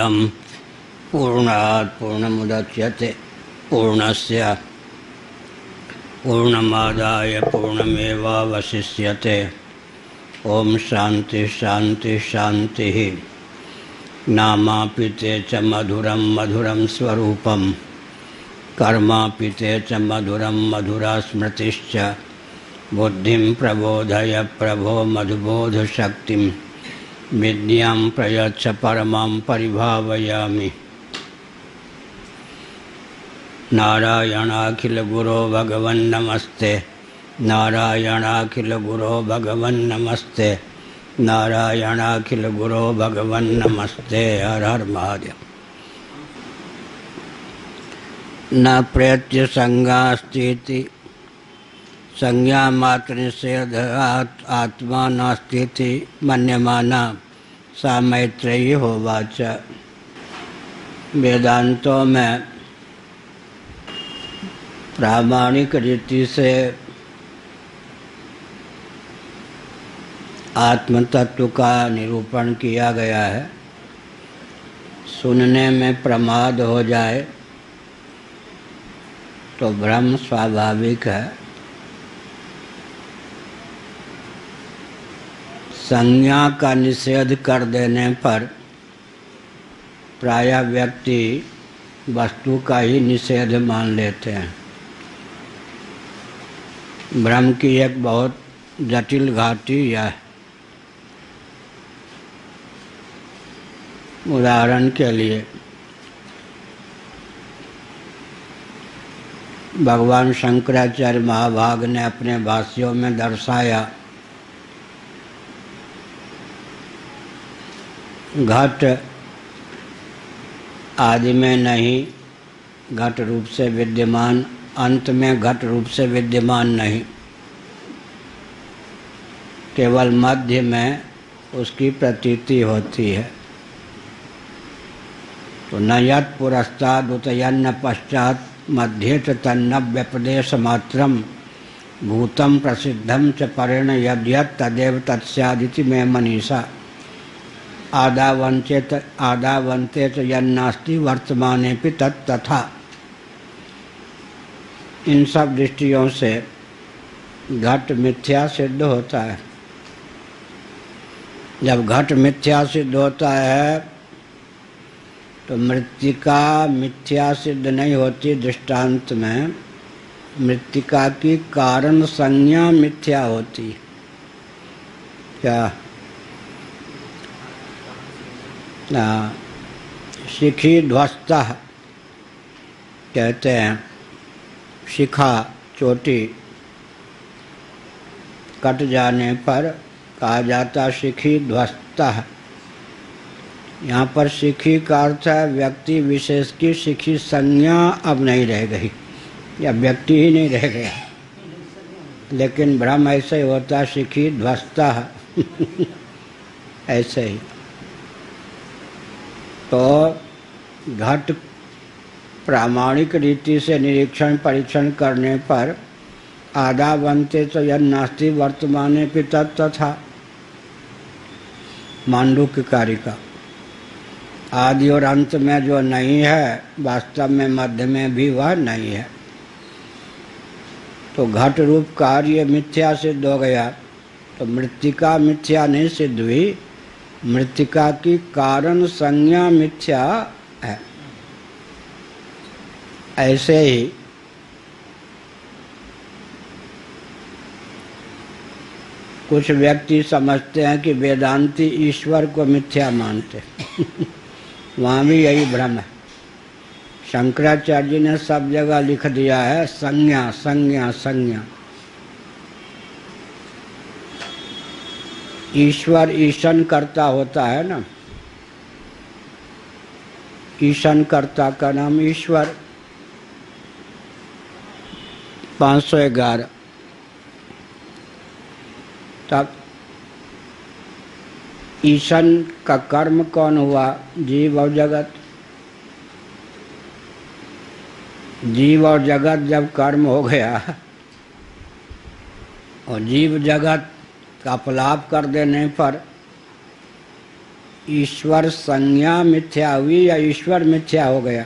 पूर्णमदं पूर्णात् पूर्णमुदच्यते पूर्णस्य पूर्णमादाय पूर्णमेवावशिष्यते। ओम शांति शांति शांति। नामापि ते च मधुरं मधुरं स्वरूपं कर्मापि ते च मधुरं मधुरा स्मृतिश्च। बुद्धिं प्रबोधय प्रभो मधुबोधशक्तिं विद्यां प्रयच्छ परमां परिभावयामि। नारायणाखिल गुरो भगवन् नमस्ते। नारायणाखिल गुरो भगवन् नमस्ते। नारायणाखिल गुरो भगवन् नमस्ते। हर हर महादेव। न प्रयत्य संज्ञास्तीति संज्ञा मात्र निषेध आत्मा नास्तीति मन्यमाना सा मैत्रेयी होवाच। वेदांतों में प्रामाणिक रीति से आत्म तत्व का निरूपण किया गया है। सुनने में प्रमाद हो जाए तो भ्रम स्वाभाविक है। संज्ञा का निषेध कर देने पर प्रायः व्यक्ति वस्तु का ही निषेध मान लेते हैं। भ्रम की एक बहुत जटिल घाटी है। उदाहरण के लिए भगवान शंकराचार्य महाभाग ने अपने भाष्यों में दर्शाया, घट आदि में नहीं, घट रूप से विद्यमान, अंत में घट रूप से विद्यमान नहीं, केवल मध्य में उसकी प्रतीति होती है। तो न यत् पुरस्ताद उत यन्न पश्चात मध्ये च तन्न व्यपदेश मात्रम भूतम प्रसिद्धम च परेण यद्यत् तदेव तत्स्यादिति में मनीषा। आदावन्ते च यन्नास्ति वर्तमानेपि तत्तथा। इन सब दृष्टियों से घट मिथ्या सिद्ध होता है। जब घट मिथ्या सिद्ध होता है तो मृत्तिका मिथ्या सिद्ध नहीं होती। दृष्टांत में मृत्तिका की कारण संज्ञा मिथ्या होती। क्या शिखी ध्वस्तः कहते हैं। शिखा चोटी कट जाने पर कहा जाता शिखी ध्वस्तः। यहाँ पर शिखी का अर्थ है व्यक्ति विशेष की शिखी संज्ञा अब नहीं रह गई, या व्यक्ति ही नहीं रह गया। लेकिन भ्रम ऐसे ही होता है, शिखी ध्वस्ता ऐसे ही। तो घट प्रामाणिक रीति से निरीक्षण परीक्षण करने पर आधा बनते तो यद नास्ति वर्तमाने भी तथा मांडूक्य कारिका। आदि और अंत में जो नहीं है, वास्तव में मध्य में भी वह नहीं है। तो घट रूप कार्य मिथ्या सिद्ध हो गया। तो मृत्तिका मिथ्या नहीं सिद्ध हुई, मृत्तिका की कारण संज्ञा मिथ्या है। ऐसे ही कुछ व्यक्ति समझते हैं कि वेदांती ईश्वर को मिथ्या मानते वहाँ भी यही भ्रम है। शंकराचार्य जी ने सब जगह लिख दिया है संज्ञा संज्ञा संज्ञा। ईश्वर ईशन कर्ता होता है ना, ईशन कर्ता का नाम ईश्वर। 511 तक ईशन का कर्म कौन हुआ? जीव और जगत। जीव और जगत जब कर्म हो गया और जीव जगत का अपलाप कर देने पर ईश्वर संज्ञा मिथ्या हुई या ईश्वर मिथ्या हो गया?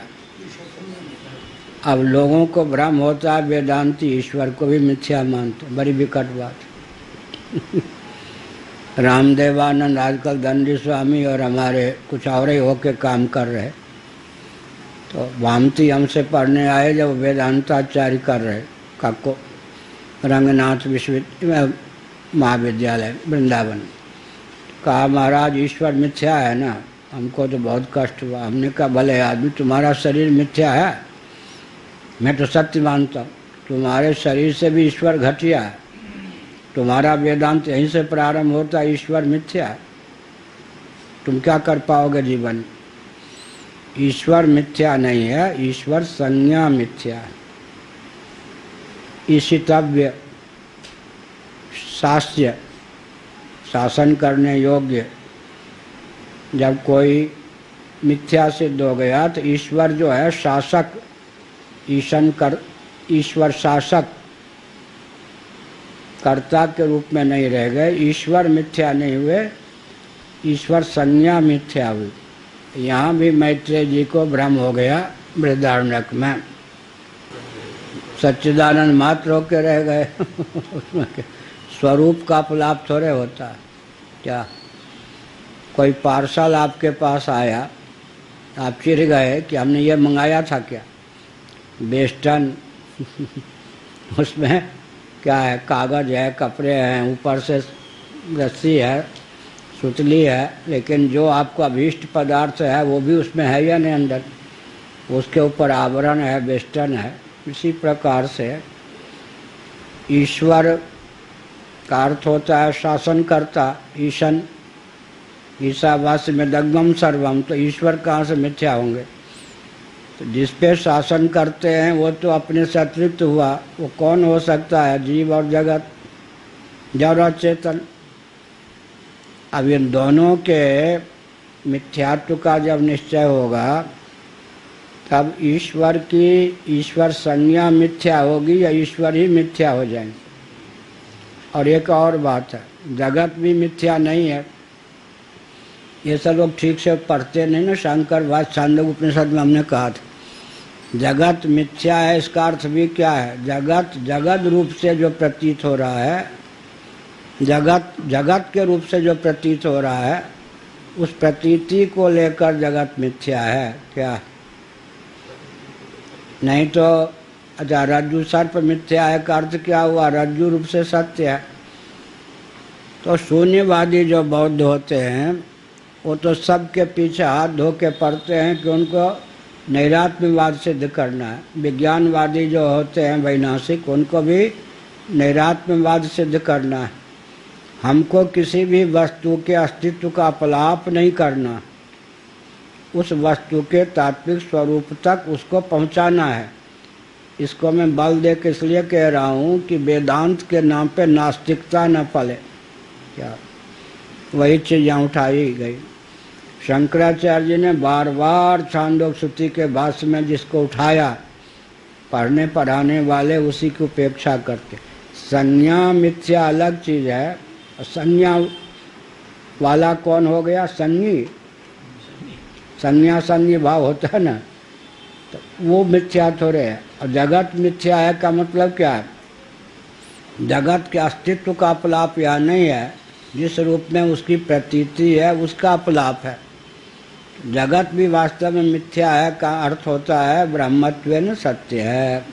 अब लोगों को भ्रम होता है, वेदांती ईश्वर को भी मिथ्या मानते, बड़ी विकट बात। रामदेवानंद आजकल दंडी स्वामी और हमारे कुछ और ही होके काम कर रहे, तो भामती हमसे पढ़ने आए जब वेदांताचार्य कर रहे कक्को रंगनाथ विश्वविद्यालय महाविद्यालय वृंदावन। कहा महाराज ईश्वर मिथ्या है ना? हमको तो बहुत कष्ट हुआ। हमने कहा भले आदमी तुम्हारा शरीर मिथ्या है, मैं तो सत्य मानता हूँ, तुम्हारे शरीर से भी ईश्वर घटिया है, तुम्हारा वेदांत यहीं से प्रारंभ होता है, ईश्वर मिथ्या है, तुम क्या कर पाओगे जीवन में? ईश्वर मिथ्या नहीं है, ईश्वर संज्ञा मिथ्या है। ईशितव्य शास्य शासन करने योग्य जब कोई मिथ्या सिद्ध हो गया तो ईश्वर जो है शासक, ईश्वर शासक कर्ता के रूप में नहीं रह गए। ईश्वर मिथ्या नहीं हुए, ईश्वर संज्ञा मिथ्या हुई। यहाँ भी मैत्रेय जी को भ्रम हो गया बृहदारण्यक में। सच्चिदानंद मात्र होके रह गए। उसमें स्वरूप का अपलाप थोड़े होता है क्या? कोई पार्सल आपके पास आया, आप चिढ़ गए कि हमने ये मंगाया था क्या? बेस्टन उसमें क्या है? कागज़ है, कपड़े हैं, ऊपर से रस्सी है, सुतली है, लेकिन जो आपका अभीष्ट पदार्थ है वो भी उसमें है या नहीं अंदर? उसके ऊपर आवरण है, बेस्टन है। इसी प्रकार से ईश्वर का अर्थ होता है शासनकर्ता, ईशन। ईशावास्य में दग्धम सर्वम, तो ईश्वर कहाँ से मिथ्या होंगे? तो जिस पे शासन करते हैं वो तो अपने से अतिरिक्त हुआ। वो कौन हो सकता है? जीव और जगत, जड़ और चेतन। अब इन दोनों के मिथ्यात्व का जब निश्चय होगा तब ईश्वर की ईश्वर संज्ञा मिथ्या होगी या ईश्वर ही मिथ्या हो जाएंगे। और एक और बात है, जगत भी मिथ्या नहीं है। ये सब लोग ठीक से पढ़ते नहीं ना। शंकर भाष्य छांदोग्य उपनिषद में हमने कहा था जगत मिथ्या है। इसका अर्थ भी क्या है? जगत जगत रूप से जो प्रतीत हो रहा है, जगत के रूप से जो प्रतीत हो रहा है, उस प्रतीति को लेकर जगत मिथ्या है क्या? नहीं तो अच्छा, रज्जु सर्प मिथ्या है का अर्थ क्या हुआ? रज्जु रूप से सत्य है। तो शून्यवादी जो बौद्ध होते हैं वो तो सबके पीछे हाथ धो के पड़ते हैं कि उनको नैरात्म्यवाद सिद्ध करना है। विज्ञानवादी जो होते हैं वैनाशिक, उनको भी नैरात्म्यवाद सिद्ध करना है। हमको किसी भी वस्तु के अस्तित्व का अपलाप नहीं करना, उस वस्तु के तात्विक स्वरूप तक उसको पहुंचाना है। इसको मैं बल दे के इसलिए कह रहा हूँ कि वेदांत के नाम पे नास्तिकता न पले। क्या वही चीज़ यहाँ उठाई गई। शंकराचार्य जी ने बार बार छांदोग्य श्रुति के भाष्य में जिसको उठाया, पढ़ने पढ़ाने वाले उसी की उपेक्षा करते। संज्ञा मिथ्या अलग चीज़ है। संज्ञा वाला कौन हो गया? संज्ञी। संज्ञा संज्ञी भाव होता है ना, तो वो मिथ्या थोड़े है। और जगत मिथ्या है का मतलब क्या है? जगत के अस्तित्व का अपलाप या नहीं है, जिस रूप में उसकी प्रतीति है उसका अपलाप है। जगत भी वास्तव में मिथ्या है का अर्थ होता है ब्रह्मत्वेन सत्य है,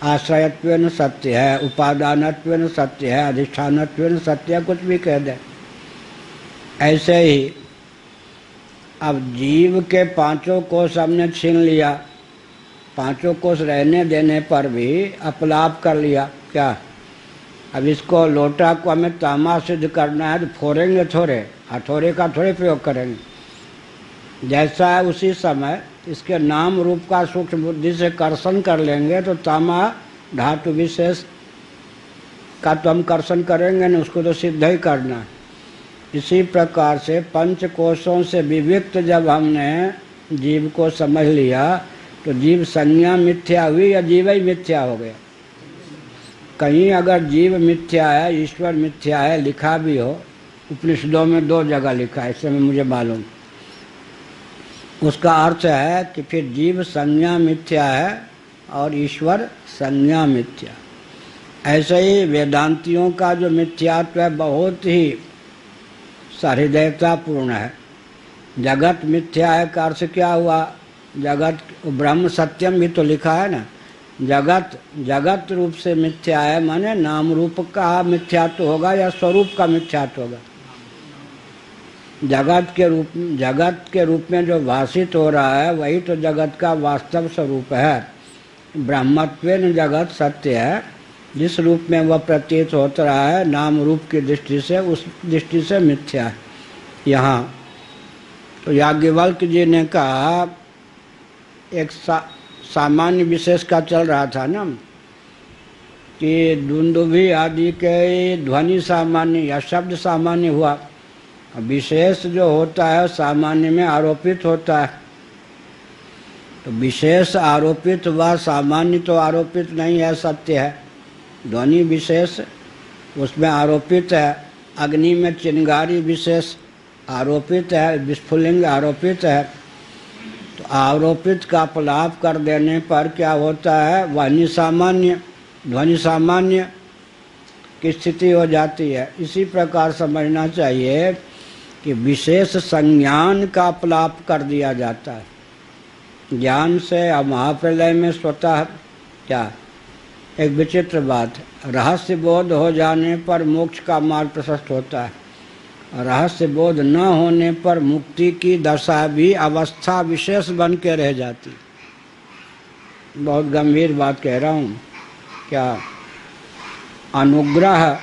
आश्रयत्वेन सत्य है, उपादानत्वेन सत्य है, अधिष्ठानत्वेन सत्य है, कुछ भी कह दे। ऐसे ही अब जीव के पांचों कोष हमने छीन लिया, पांचों कोष रहने देने पर भी अपलाप कर लिया क्या? अब इसको लोटा को हमें तामा सिद्ध करना है तो फोड़ेंगे थोड़े, हथौड़े का थोड़े प्रयोग करेंगे। जैसा है उसी समय इसके नाम रूप का सूक्ष्म बुद्धि से कर्षण कर लेंगे तो तामा धातु विशेष का तो हम कर्षण करेंगे नहीं, उसको तो सिद्ध ही करना है। इसी प्रकार से पंच कोशों से विविक्त जब हमने जीव को समझ लिया तो जीव संज्ञा मिथ्या हुई या जीव ही मिथ्या हो गया? कहीं अगर जीव मिथ्या है, ईश्वर मिथ्या है लिखा भी हो उपनिषदों में 2 जगह लिखा है, इससे मुझे मालूम। उसका अर्थ है कि फिर जीव संज्ञा मिथ्या है और ईश्वर संज्ञा मिथ्या। ऐसे ही वेदांतियों का जो मिथ्यात्व है बहुत ही सहृदयतापूर्ण है। जगत मिथ्या है का अर्थ क्या हुआ? जगत ब्रह्म सत्यम भी तो लिखा है ना। जगत रूप से मिथ्या है, माने नाम रूप का मिथ्यात्व होगा या स्वरूप का मिथ्यात्व होगा? जगत के रूप में जो भाषित हो रहा है वही तो जगत का वास्तव स्वरूप है। ब्रह्मत्वेन जगत सत्य है, जिस रूप में वह प्रतीत होता रहा है नाम रूप की दृष्टि से, उस दृष्टि से मिथ्या है। यहाँ तो याज्ञवल्क्य जी ने कहा, एक सामान्य विशेष का चल रहा था ना कि दुंदुभि आदि के ध्वनि सामान्य या शब्द सामान्य हुआ, विशेष जो होता है सामान्य में आरोपित होता है। तो विशेष आरोपित हुआ, सामान्य तो आरोपित नहीं है, सत्य है। ध्वनि विशेष उसमें आरोपित है, अग्नि में चिंगारी विशेष आरोपित है, विस्फुलिंग आरोपित है। तो आरोपित का अपलाप कर देने पर क्या होता है? ध्वनि सामान्य की स्थिति हो जाती है। इसी प्रकार समझना चाहिए कि विशेष संज्ञान का अपलाप कर दिया जाता है ज्ञान से। अब महाप्रलय में स्वतः क्या एक विचित्र बात है, रहस्य बोध हो जाने पर मोक्ष का मार्ग प्रशस्त होता है, रहस्य बोध न होने पर मुक्ति की दशा भी अवस्था विशेष बन के रह जाती। बहुत गंभीर बात कह रहा हूँ। क्या अनुग्रह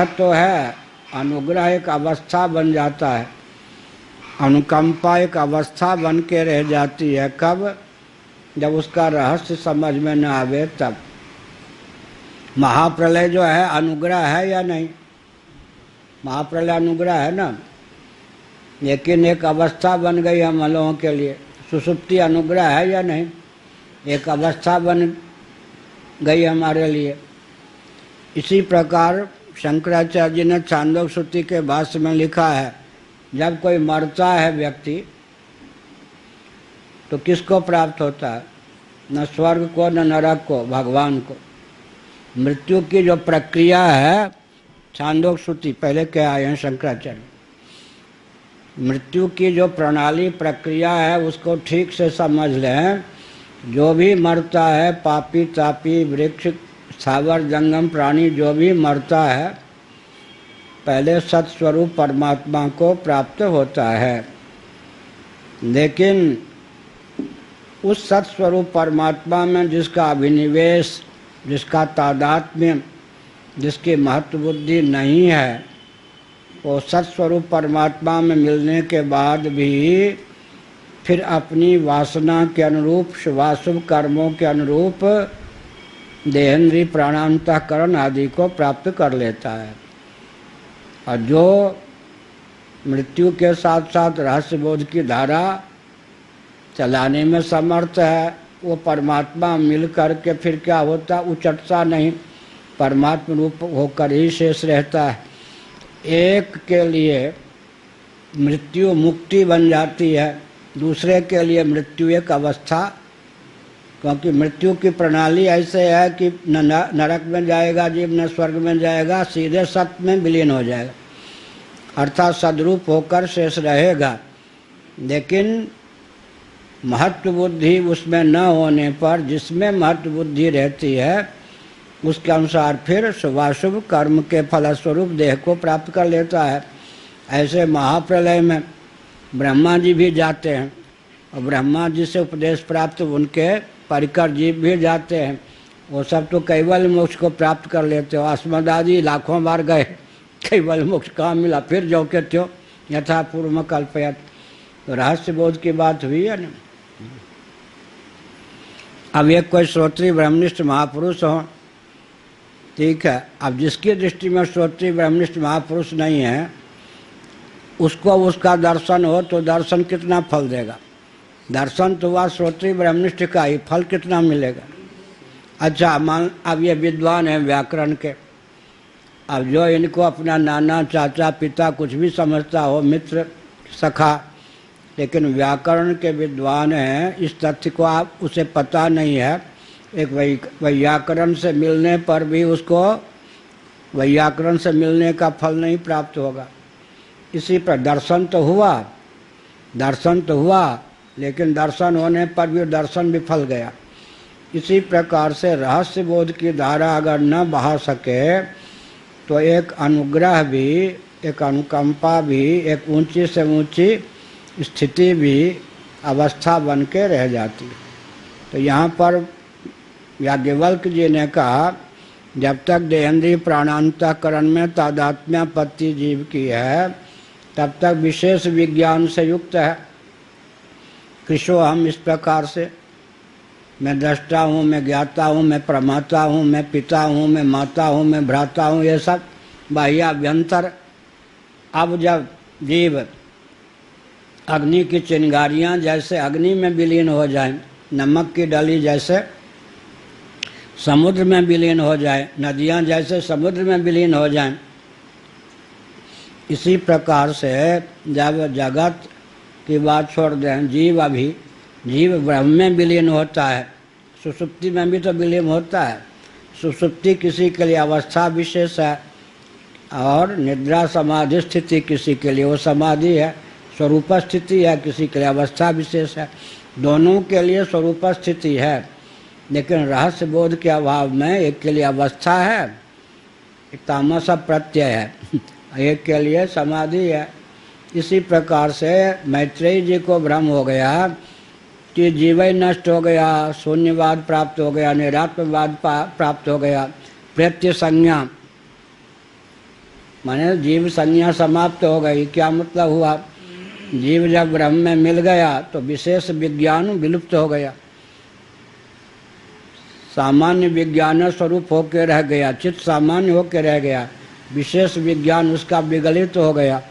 तो है, अनुग्रह एक अवस्था बन जाता है, अनुकंपा एक अवस्था बन के रह जाती है। कब? जब उसका रहस्य समझ में न आवे तब। महाप्रलय जो है अनुग्रह है या नहीं? महाप्रलय अनुग्रह है ना, लेकिन एक अवस्था बन गई हम लोगों के लिए। सुषुप्ति अनुग्रह है या नहीं? एक अवस्था बन गई हमारे लिए। इसी प्रकार शंकराचार्य जी ने छांदोग्य श्रुति के भाष्य में लिखा है, जब कोई मरता है व्यक्ति तो किसको प्राप्त होता है? न स्वर्ग को न नरक को, भगवान को। मृत्यु की जो प्रक्रिया है, छांदोग्य श्रुति पहले क्या आए हैं शंकराचार्य, मृत्यु की जो प्रणाली प्रक्रिया है उसको ठीक से समझ लें। जो भी मरता है, पापी तापी वृक्ष स्थावर जंगम प्राणी जो भी मरता है, पहले सत्स्वरूप परमात्मा को प्राप्त होता है। लेकिन उस सत्स्वरूप परमात्मा में जिसका अभिनिवेश, जिसका तादात्म्य, जिसकी महत्व बुद्धि नहीं है, वो सत्स्वरूप परमात्मा में मिलने के बाद भी फिर अपनी वासना के अनुरूप, शुभाशुभ कर्मों के अनुरूप देहेंद्रीय प्राणांतःकरण आदि को प्राप्त कर लेता है। और जो मृत्यु के साथ साथ रहस्य बोध की धारा चलाने में समर्थ है, वो परमात्मा मिल कर के फिर क्या होता, उचटता नहीं, परमात्मा रूप होकर ही शेष रहता है। एक के लिए मृत्यु मुक्ति बन जाती है, दूसरे के लिए मृत्यु एक अवस्था, क्योंकि मृत्यु की प्रणाली ऐसे है कि न नरक में जाएगा जीव, न स्वर्ग में जाएगा, सीधे सत्य में विलीन हो जाएगा, अर्थात सद्रूप होकर शेष रहेगा। लेकिन महत्व बुद्धि उसमें न होने पर, जिसमें महत्व बुद्धि रहती है उसके अनुसार फिर शुभाशुभ कर्म के फलस्वरूप देह को प्राप्त कर लेता है। ऐसे महाप्रलय में ब्रह्मा जी भी जाते हैं और ब्रह्मा जी से उपदेश प्राप्त उनके परिकर जीव भी जाते हैं। वो सब तो कैवल्य मोक्ष को प्राप्त कर लेते हो। अस्मदादि लाखों बार गए, कैवल्य मोक्ष कहाँ मिला? फिर जो के त्यों यथा पूर्व कल्पयत। तो रहस्य बोध की बात हुई है ना। अब एक कोई श्रोत्री ब्रह्मनिष्ठ महापुरुष हो, ठीक है, अब जिसकी दृष्टि में श्रोत्री ब्रह्मनिष्ठ महापुरुष नहीं है, उसको उसका दर्शन हो तो दर्शन कितना फल देगा? दर्शन तो हुआ श्रोत्री ब्रह्मनिष्ठ का ही, फल कितना मिलेगा? अच्छा मान अब ये विद्वान है व्याकरण के, अब जो इनको अपना नाना चाचा पिता कुछ भी समझता हो, मित्र सखा, लेकिन व्याकरण के विद्वान हैं, इस तथ्य को आप उसे पता नहीं है। एक व्याकरण से मिलने पर भी उसको व्याकरण से मिलने का फल नहीं प्राप्त होगा। इसी पर दर्शन तो हुआ, लेकिन दर्शन होने पर भी दर्शन विफल गया। इसी प्रकार से रहस्य बोध की धारा अगर न बहा सके तो एक अनुग्रह भी, एक अनुकंपा भी, एक ऊंची से ऊंची स्थिति भी अवस्था बन के रह जाती है। तो यहाँ पर याज्ञवल्क्य जी ने कहा, जब तक देहेंद्रीय प्राणांतकरण में तादात्म्यापत्ति जीव की है, तब तक विशेष विज्ञान से युक्त है। कृष्णो हम इस प्रकार से, मैं दृष्टा हूँ, मैं ज्ञाता हूँ, मैं प्रमाता हूँ, मैं पिता हूँ, मैं माता हूँ, मैं भ्राता हूँ, ये सब बाह्याभ्यंतर। अब जब जीव अग्नि की चिंगारियाँ जैसे अग्नि में विलीन हो जाएं, नमक की डली जैसे समुद्र में विलीन हो जाए, नदियाँ जैसे समुद्र में विलीन हो जाएं, इसी प्रकार से जब जगत की बात छोड़ दें, जीव ब्रह्म में विलीन होता है, सुषुप्ति में भी तो विलीन होता है। सुषुप्ति किसी के लिए अवस्था विशेष है और निद्रा समाधि स्थिति किसी के लिए वो समाधि है, स्वरूप स्थिति है, किसी के लिए अवस्था विशेष है। दोनों के लिए स्वरूप स्थिति है, लेकिन रहस्य बोध के अभाव में एक के लिए अवस्था है, एक तामस प्रत्यय है, एक के लिए समाधि है। इसी प्रकार से मैत्रेयी जी को भ्रम हो गया कि जीव ही नष्ट हो गया, शून्यवाद प्राप्त हो गया, निरात्मवाद प्राप्त हो गया, प्रत्यय संज्ञा माने जीव संज्ञा समाप्त हो गई। क्या मतलब हुआ? जीव जब ब्रह्म में मिल गया तो विशेष विज्ञान विलुप्त हो गया, सामान्य विज्ञान स्वरूप होकर रह गया, चित्त सामान्य होकर रह गया, विशेष विज्ञान उसका विगलित हो गया।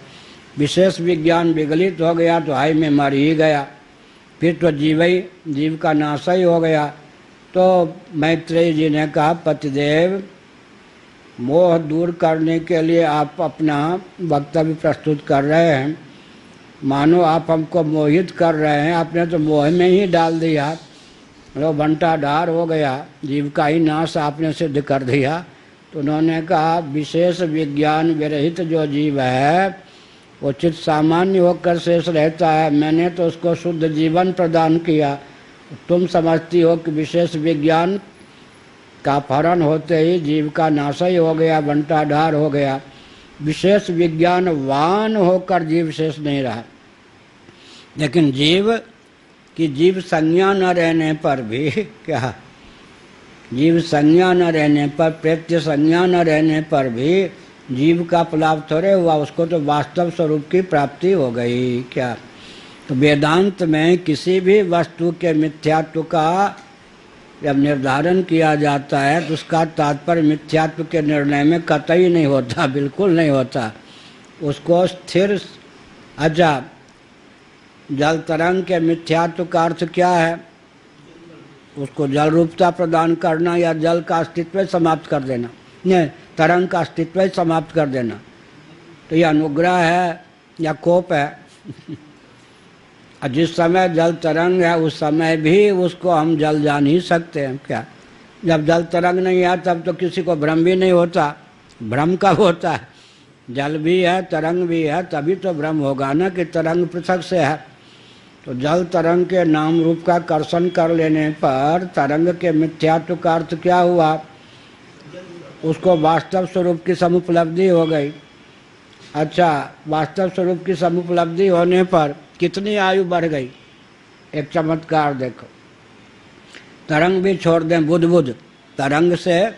विशेष विज्ञान विगलित हो गया तो हाय में मर ही गया, फिर तो जीव का नाश ही हो गया। तो मैत्रेयी जी ने कहा, पतिदेव मोह दूर करने के लिए आप अपना वक्तव्य प्रस्तुत कर रहे हैं, मानो आप हमको मोहित कर रहे हैं, आपने तो मोह में ही डाल दिया, मतलब बंटाढार हो गया, जीव का ही नाश आपने सिद्ध कर दिया। तो उन्होंने कहा, विशेष विज्ञान विरहित जो जीव है वो चित्त सामान्य होकर शेष रहता है, मैंने तो उसको शुद्ध जीवन प्रदान किया। तुम समझती हो कि विशेष विज्ञान का अपहरण होते ही जीव का नाश ही हो गया, बंटाढार हो गया। विशेष विज्ञान वान होकर जीव शेष नहीं रहा, लेकिन जीव संज्ञा न रहने पर भी क्या, जीव संज्ञा न रहने पर, प्रत्यय संज्ञा न रहने पर भी जीव का अपलाप थोड़े हुआ, उसको तो वास्तव स्वरूप की प्राप्ति हो गई। क्या? तो वेदांत में किसी भी वस्तु के मिथ्यात्व का जब निर्धारण किया जाता है तो उसका तात्पर्य मिथ्यात्व के निर्णय में कतई नहीं होता, बिल्कुल नहीं होता। उसको स्थिर अजा जल तरंग के मिथ्यात्व का अर्थ क्या है? उसको जल रूपता प्रदान करना या जल का अस्तित्व समाप्त कर देना, नहीं, तरंग का अस्तित्व समाप्त कर देना। तो यह अनुग्रह है या कोप है? और जिस समय जल तरंग है उस समय भी उसको हम जल जान ही सकते हैं। क्या? जब जल तरंग नहीं है तब तो किसी को भ्रम भी नहीं होता। भ्रम कब होता है? जल भी है तरंग भी है, तभी तो भ्रम होगा ना कि तरंग पृथक से है। तो जल तरंग के नाम रूप का कर्षण कर लेने पर तरंग के मिथ्यात्व का अर्थ क्या हुआ? उसको वास्तव स्वरूप की समुपलब्धि हो गई। अच्छा, वास्तव स्वरूप की समुपलब्धि होने पर कितनी आयु बढ़ गई? एक चमत्कार देखो, तरंग भी छोड़ दें, बुद्ध तरंग से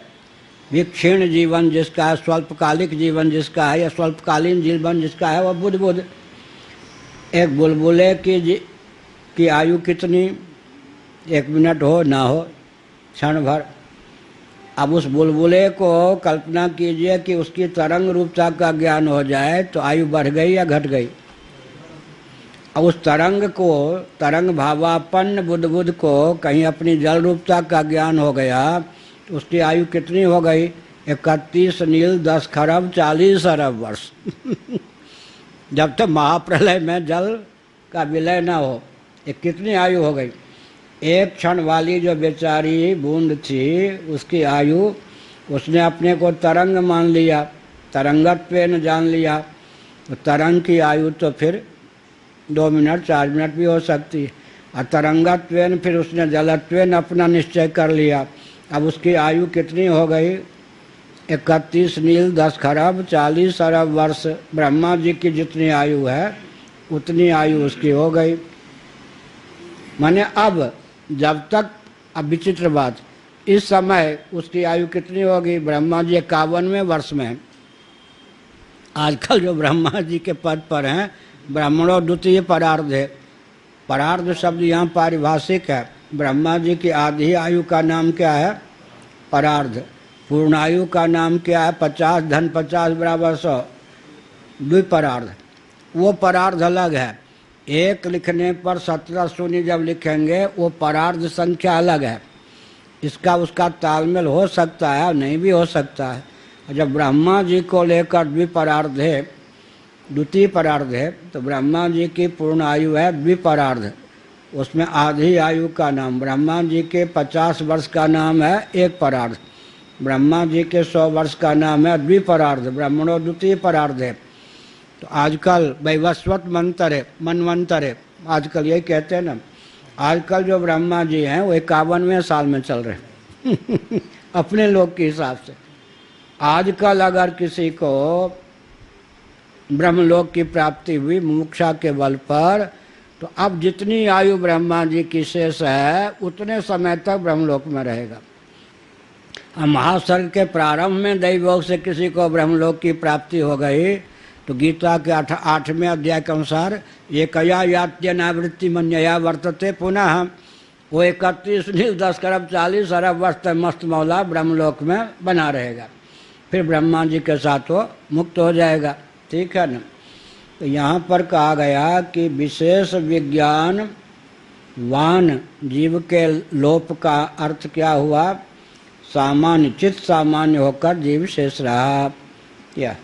भी क्षीण जीवन जिसका है, स्वल्पकालिक जीवन जिसका है या स्वल्पकालीन जीवन जिसका है, वह बुद्ध। एक बुलबुले की आयु कितनी? 1 मिनट हो ना हो, क्षण भर। अब उस बुलबुले को कल्पना कीजिए कि उसकी तरंग रूपता का ज्ञान हो जाए तो आयु बढ़ गई या घट गई? अब उस तरंग भावापन्न बुद्ध को कहीं अपनी जल रूपता का ज्ञान हो गया तो उसकी आयु कितनी हो गई? 31 नील 10 खरब 40 अरब वर्ष जब तक महाप्रलय में जल का विलय न हो। ये कितनी आयु हो गई? एक क्षण वाली जो बेचारी बूंद थी उसकी आयु, उसने अपने को तरंग मान लिया, तरंगत्वेन जान लिया। तो तरंग की आयु तो फिर 2 मिनट 4 मिनट भी हो सकती है। और तरंगत्वेन फिर उसने जलत्वेन अपना निश्चय कर लिया। अब उसकी आयु कितनी हो गई? 31 नील 10 खरब 40 अरब वर्ष। ब्रह्मा जी की जितनी आयु है उतनी आयु उसकी हो गई। माने अब जब तक, अब विचित्र बात, इस समय उसकी आयु कितनी होगी? ब्रह्मा जी 51वें वर्ष में हैं। आजकल जो ब्रह्मा जी के पद पर हैं, ब्राह्मणों द्वितीय परार्ध है। परार्ध शब्द यहाँ पारिभाषिक है। ब्रह्मा जी की आधी आयु का नाम क्या है? परार्ध। पूर्णायु का नाम क्या है? 50 धन 50 बराबर 100, द्विपरार्ध। वो परार्ध अलग है। एक लिखने पर 17 शून्य जब लिखेंगे वो परार्ध संख्या अलग है। इसका उसका तालमेल हो सकता है और नहीं भी हो सकता है। जब ब्रह्मा जी को लेकर द्विपरार्ध है, द्वितीय परार्ध है, तो ब्रह्मा जी की पूर्ण आयु है द्विपरार्ध। उसमें आधी आयु का नाम, ब्रह्मा जी के 50 वर्ष का नाम है एक परार्ध, ब्रह्मा जी के 100 वर्ष का नाम है द्विपरार्ध। ब्राह्मणों द्वितीय परार्ध है। तो आजकल वैवस्वत मंत्र है, मनवंतर है, आजकल यही कहते हैं ना। आजकल जो ब्रह्मा जी हैं वो 51वें साल में चल रहे हैं अपने लोग के हिसाब से। आजकल अगर किसी को ब्रह्मलोक की प्राप्ति हुई मोक्षा के बल पर, तो अब जितनी आयु ब्रह्मा जी की शेष है उतने समय तक ब्रह्मलोक में रहेगा। अब महासर्ग के प्रारंभ में दैवयोग से किसी को ब्रह्मलोक की प्राप्ति हो गई तो गीता के 8वें अध्याय के अनुसार एकया यात्यनावृत्ति मन्यया वर्तते पुनः, वो 31 नील 10 खरब 40 अरब वर्ष तक मस्त मौला ब्रह्मलोक में बना रहेगा। फिर ब्रह्मा जी के साथ वो मुक्त हो जाएगा। ठीक है ना। तो यहाँ पर कहा गया कि विशेष विज्ञान वान जीव के लोप का अर्थ क्या हुआ? सामान्य चित्त सामान्य होकर जीव शेष रहा। क्या?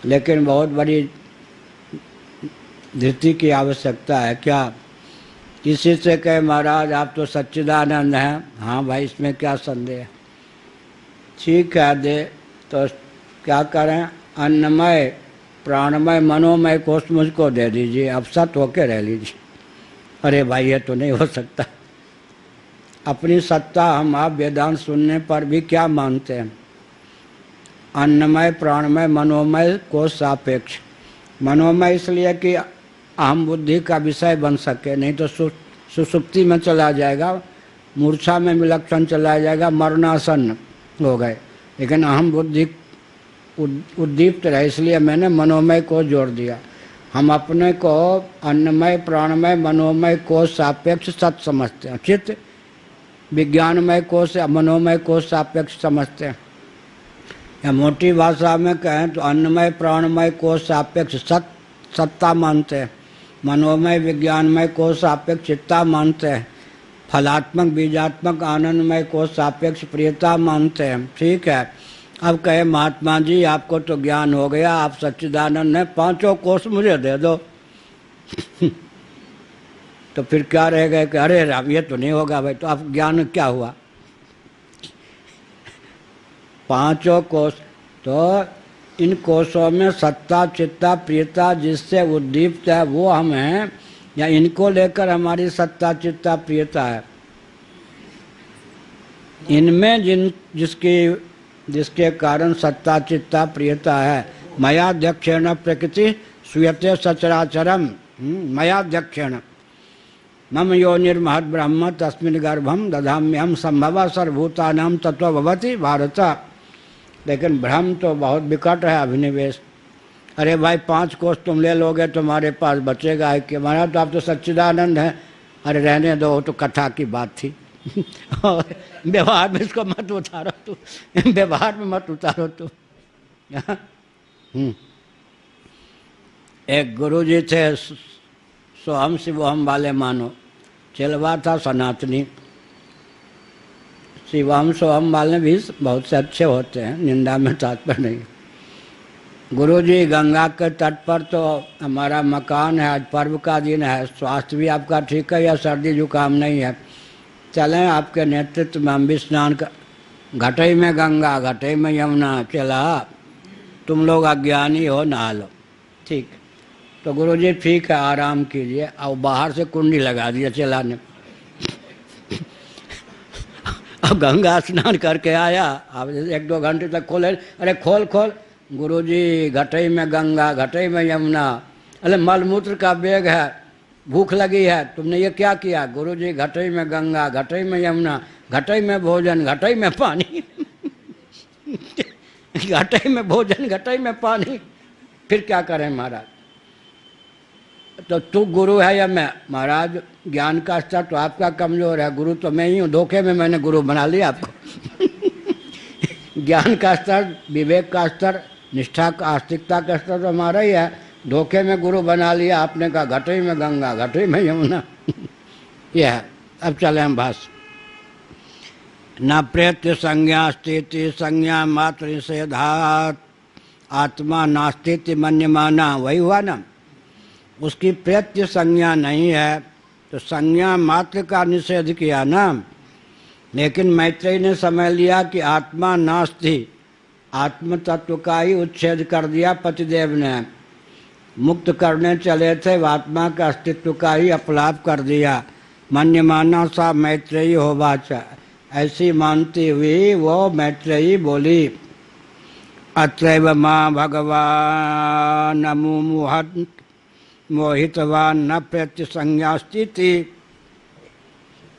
लेकिन बहुत बड़ी धृति की आवश्यकता है। क्या? किसी से कहे महाराज आप तो सच्चिदानंद हैं, हाँ भाई इसमें क्या संदेह है? ठीक है दे, तो क्या करें? अन्नमय प्राणमय मनोमय कोष मुझको दे दीजिए, अब सत होके रह लीजिए। अरे भाई ये तो नहीं हो सकता। अपनी सत्ता हम आप वेदांत सुनने पर भी क्या मानते हैं? अन्नमय प्राणमय मनोमय कोष सापेक्ष। मनोमय इसलिए कि अहम बुद्धि का विषय बन सके, नहीं तो सुसुप्ति में चला जाएगा, मूर्छा में विलक्षण चला जाएगा, मरणासन हो गए। लेकिन अहम बुद्धि उद्दीप्त रहे, इसलिए मैंने मनोमय को जोड़ दिया। हम अपने को अन्नमय प्राणमय मनोमय कोष सापेक्ष सत समझते हैं, चित्त विज्ञानमय कोष मनोमय कोष सापेक्ष समझते हैं। या मोटी भाषा में कहें तो अन्नमय प्राणमय कोष सापेक्ष सत्ता मानते हैं, मनोमय विज्ञानमय कोष सापेक्ष चित्ता मानते हैं, फलात्मक बीजात्मक आनंदमय कोष सापेक्ष प्रियता मानते हैं। ठीक है। अब कहे महात्मा जी आपको तो ज्ञान हो गया, आप सच्चिदानंद हैं, 5 कोष मुझे दे दो तो फिर क्या रहेगा कि अरे अब ये तो नहीं होगा भाई, तो अब ज्ञान क्या हुआ? 5 कोष, तो इन कोषों में सत्ता चित्ता प्रियता जिससे उद्दीप्त है वो हम हैं, या इनको लेकर हमारी सत्ता चित्ता प्रियता है? इनमें जिसके कारण सत्ता चित्ता प्रियता है। मयाध्यक्षेण प्रकृति श्रूयते सचराचरम, मयाध्यक्षेण मम योनिर्महद् ब्रह्म तस्मिन् गर्भम दधाम्यहम संभव सर्वभूतानां तत्व भवति भारत। लेकिन भ्रम तो बहुत विकट है, अभिनिवेश। अरे भाई 5 कोष तुम ले लोगे तुम्हारे पास बचेगा है कि? हमारा तो आप तो सच्चिदानंद हैं। अरे रहने दो, तो कथा की बात थी व्यवहार में इसको मत उतारो तू, व्यवहार में मत उतारो तू। एक गुरुजी थे, सोहम शिवोहम वाले मानो, चलवा था सनातनी। शिवम सोहम वाले भी बहुत से अच्छे होते हैं, निंदा में तात्पर्य नहीं। गुरु जी, गंगा के तट पर तो हमारा मकान है, आज पर्व का दिन है, स्वास्थ्य भी आपका ठीक है या सर्दी जुकाम नहीं है? चलें आपके नेतृत्व में हम भी स्नान कर, घटई में गंगा घटई में यमुना, चला तुम लोग अज्ञानी हो, नहा लो। ठीक, तो गुरु जी ठीक है, आराम कीजिए। और बाहर से कुंडी लगा दिया चलाने। अब गंगा स्नान करके आया, अब 1-2 घंटे तक खोले, अरे खोल खोल, गुरु जी घटई में गंगा घटई में यमुना। अरे मलमूत्र का बेग है, भूख लगी है, तुमने ये क्या किया? गुरु जी घटई में गंगा घटई में यमुना, घटई में भोजन घटई में पानी। घटई में भोजन घटई में पानी, फिर क्या करें महाराज? तो तू गुरु है या मैं? महाराज ज्ञान का स्तर तो आपका कमजोर है, गुरु तो मैं ही हूँ। धोखे में मैंने गुरु बना लिया आपको। ज्ञान का स्तर, विवेक का स्तर, निष्ठा का, आस्तिकता का स्तर तो हमारा ही है, धोखे में गुरु बना लिया आपने। कहा घटई में गंगा घटई में यमुना। यह है। अब चले हम भाष्य। न प्रेत्य संज्ञा स्थिति संज्ञा मात्र निषेधात आत्मा नास्तिति मन्यमाना, वही हुआ ना। उसकी प्रेत्य संज्ञा नहीं है तो संज्ञा मात्र का निषेध किया ना। लेकिन मैत्रेयी ने समझ लिया कि आत्मा नास्ति, आत्म तत्व का ही उच्छेद कर दिया पतिदेव ने। मुक्त करने चले थे, आत्मा का अस्तित्व का ही अपलाप कर दिया। मन्यमाना सा मैत्रेयी होवाचा, ऐसी मानती हुई वो मैत्रेयी बोली, अत्रैव मां भगवान मुमुहत मोहितवान न प्रत्य संज्ञा स्थिति।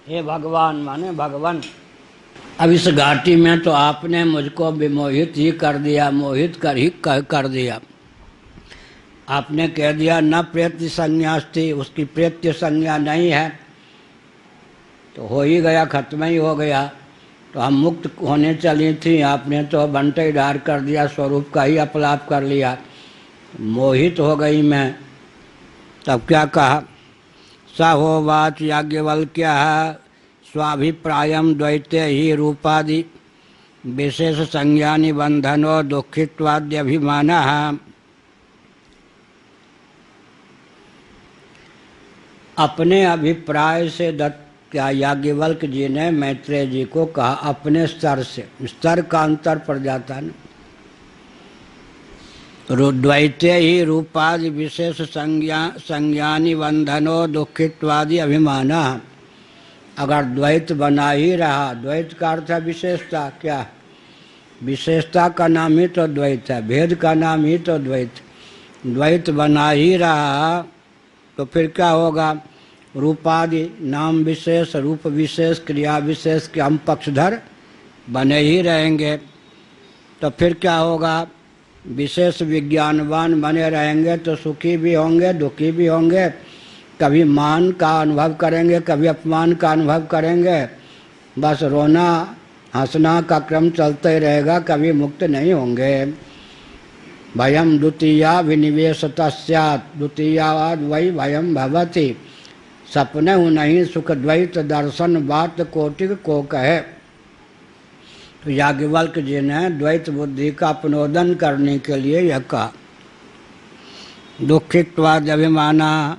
हे भगवान माने भगवान, अब इस घाटी में तो आपने मुझको विमोहित ही कर दिया, मोहित कर दिया। आपने कह दिया न प्रत्य संज्ञा स्थिति, उसकी प्रत्य संज्ञा नहीं है, तो हो ही गया, खत्म ही हो गया। तो हम मुक्त होने चली थी, आपने तो बंटे डार कर दिया, स्वरूप का ही अपलाप कर लिया, मोहित हो गई मैं। तब क्या कहा? स होवाच याज्ञवल्क्य स्वाभिप्रायम द्वैते ही रूपादि विशेष संज्ञानि बंधनो दुखित्वाद्यभिमान। अपने अभिप्राय से क्या याज्ञवल्क्य जी ने मैत्रेय जी को कहा, अपने स्तर से, स्तर का अंतर पड़ जाता है ना। द्वैते ही रूपादि विशेष संज्ञानि बंधनो दुखित्वादि अभिमान। अगर द्वैत बना ही रहा, द्वैत का अर्थ है विशेषता। क्या विशेषता का नाम ही तो द्वैत है, भेद का नाम ही तो द्वैत। द्वैत बना ही रहा तो फिर क्या होगा? रूपादि नाम विशेष, रूप विशेष, क्रिया विशेष के हम पक्षधर बने ही रहेंगे। तो फिर क्या होगा? विशेष विज्ञानवान बने रहेंगे तो सुखी भी होंगे दुखी भी होंगे, कभी मान का अनुभव करेंगे कभी अपमान का अनुभव करेंगे, बस रोना हंसना का क्रम चलता ही रहेगा, कभी मुक्त नहीं होंगे। भयम द्वितीया विनिवेशतः स्यात्, द्वितीयावाद वही भयम भवति, सपने हूँ नहीं सुख द्वैत दर्शन बात कोटिक को कहे। तो याज्ञवल्क्य जी ने द्वैत बुद्धि का अपनोदन करने के लिए यह कहा। दुखित्वाद अभिमाना,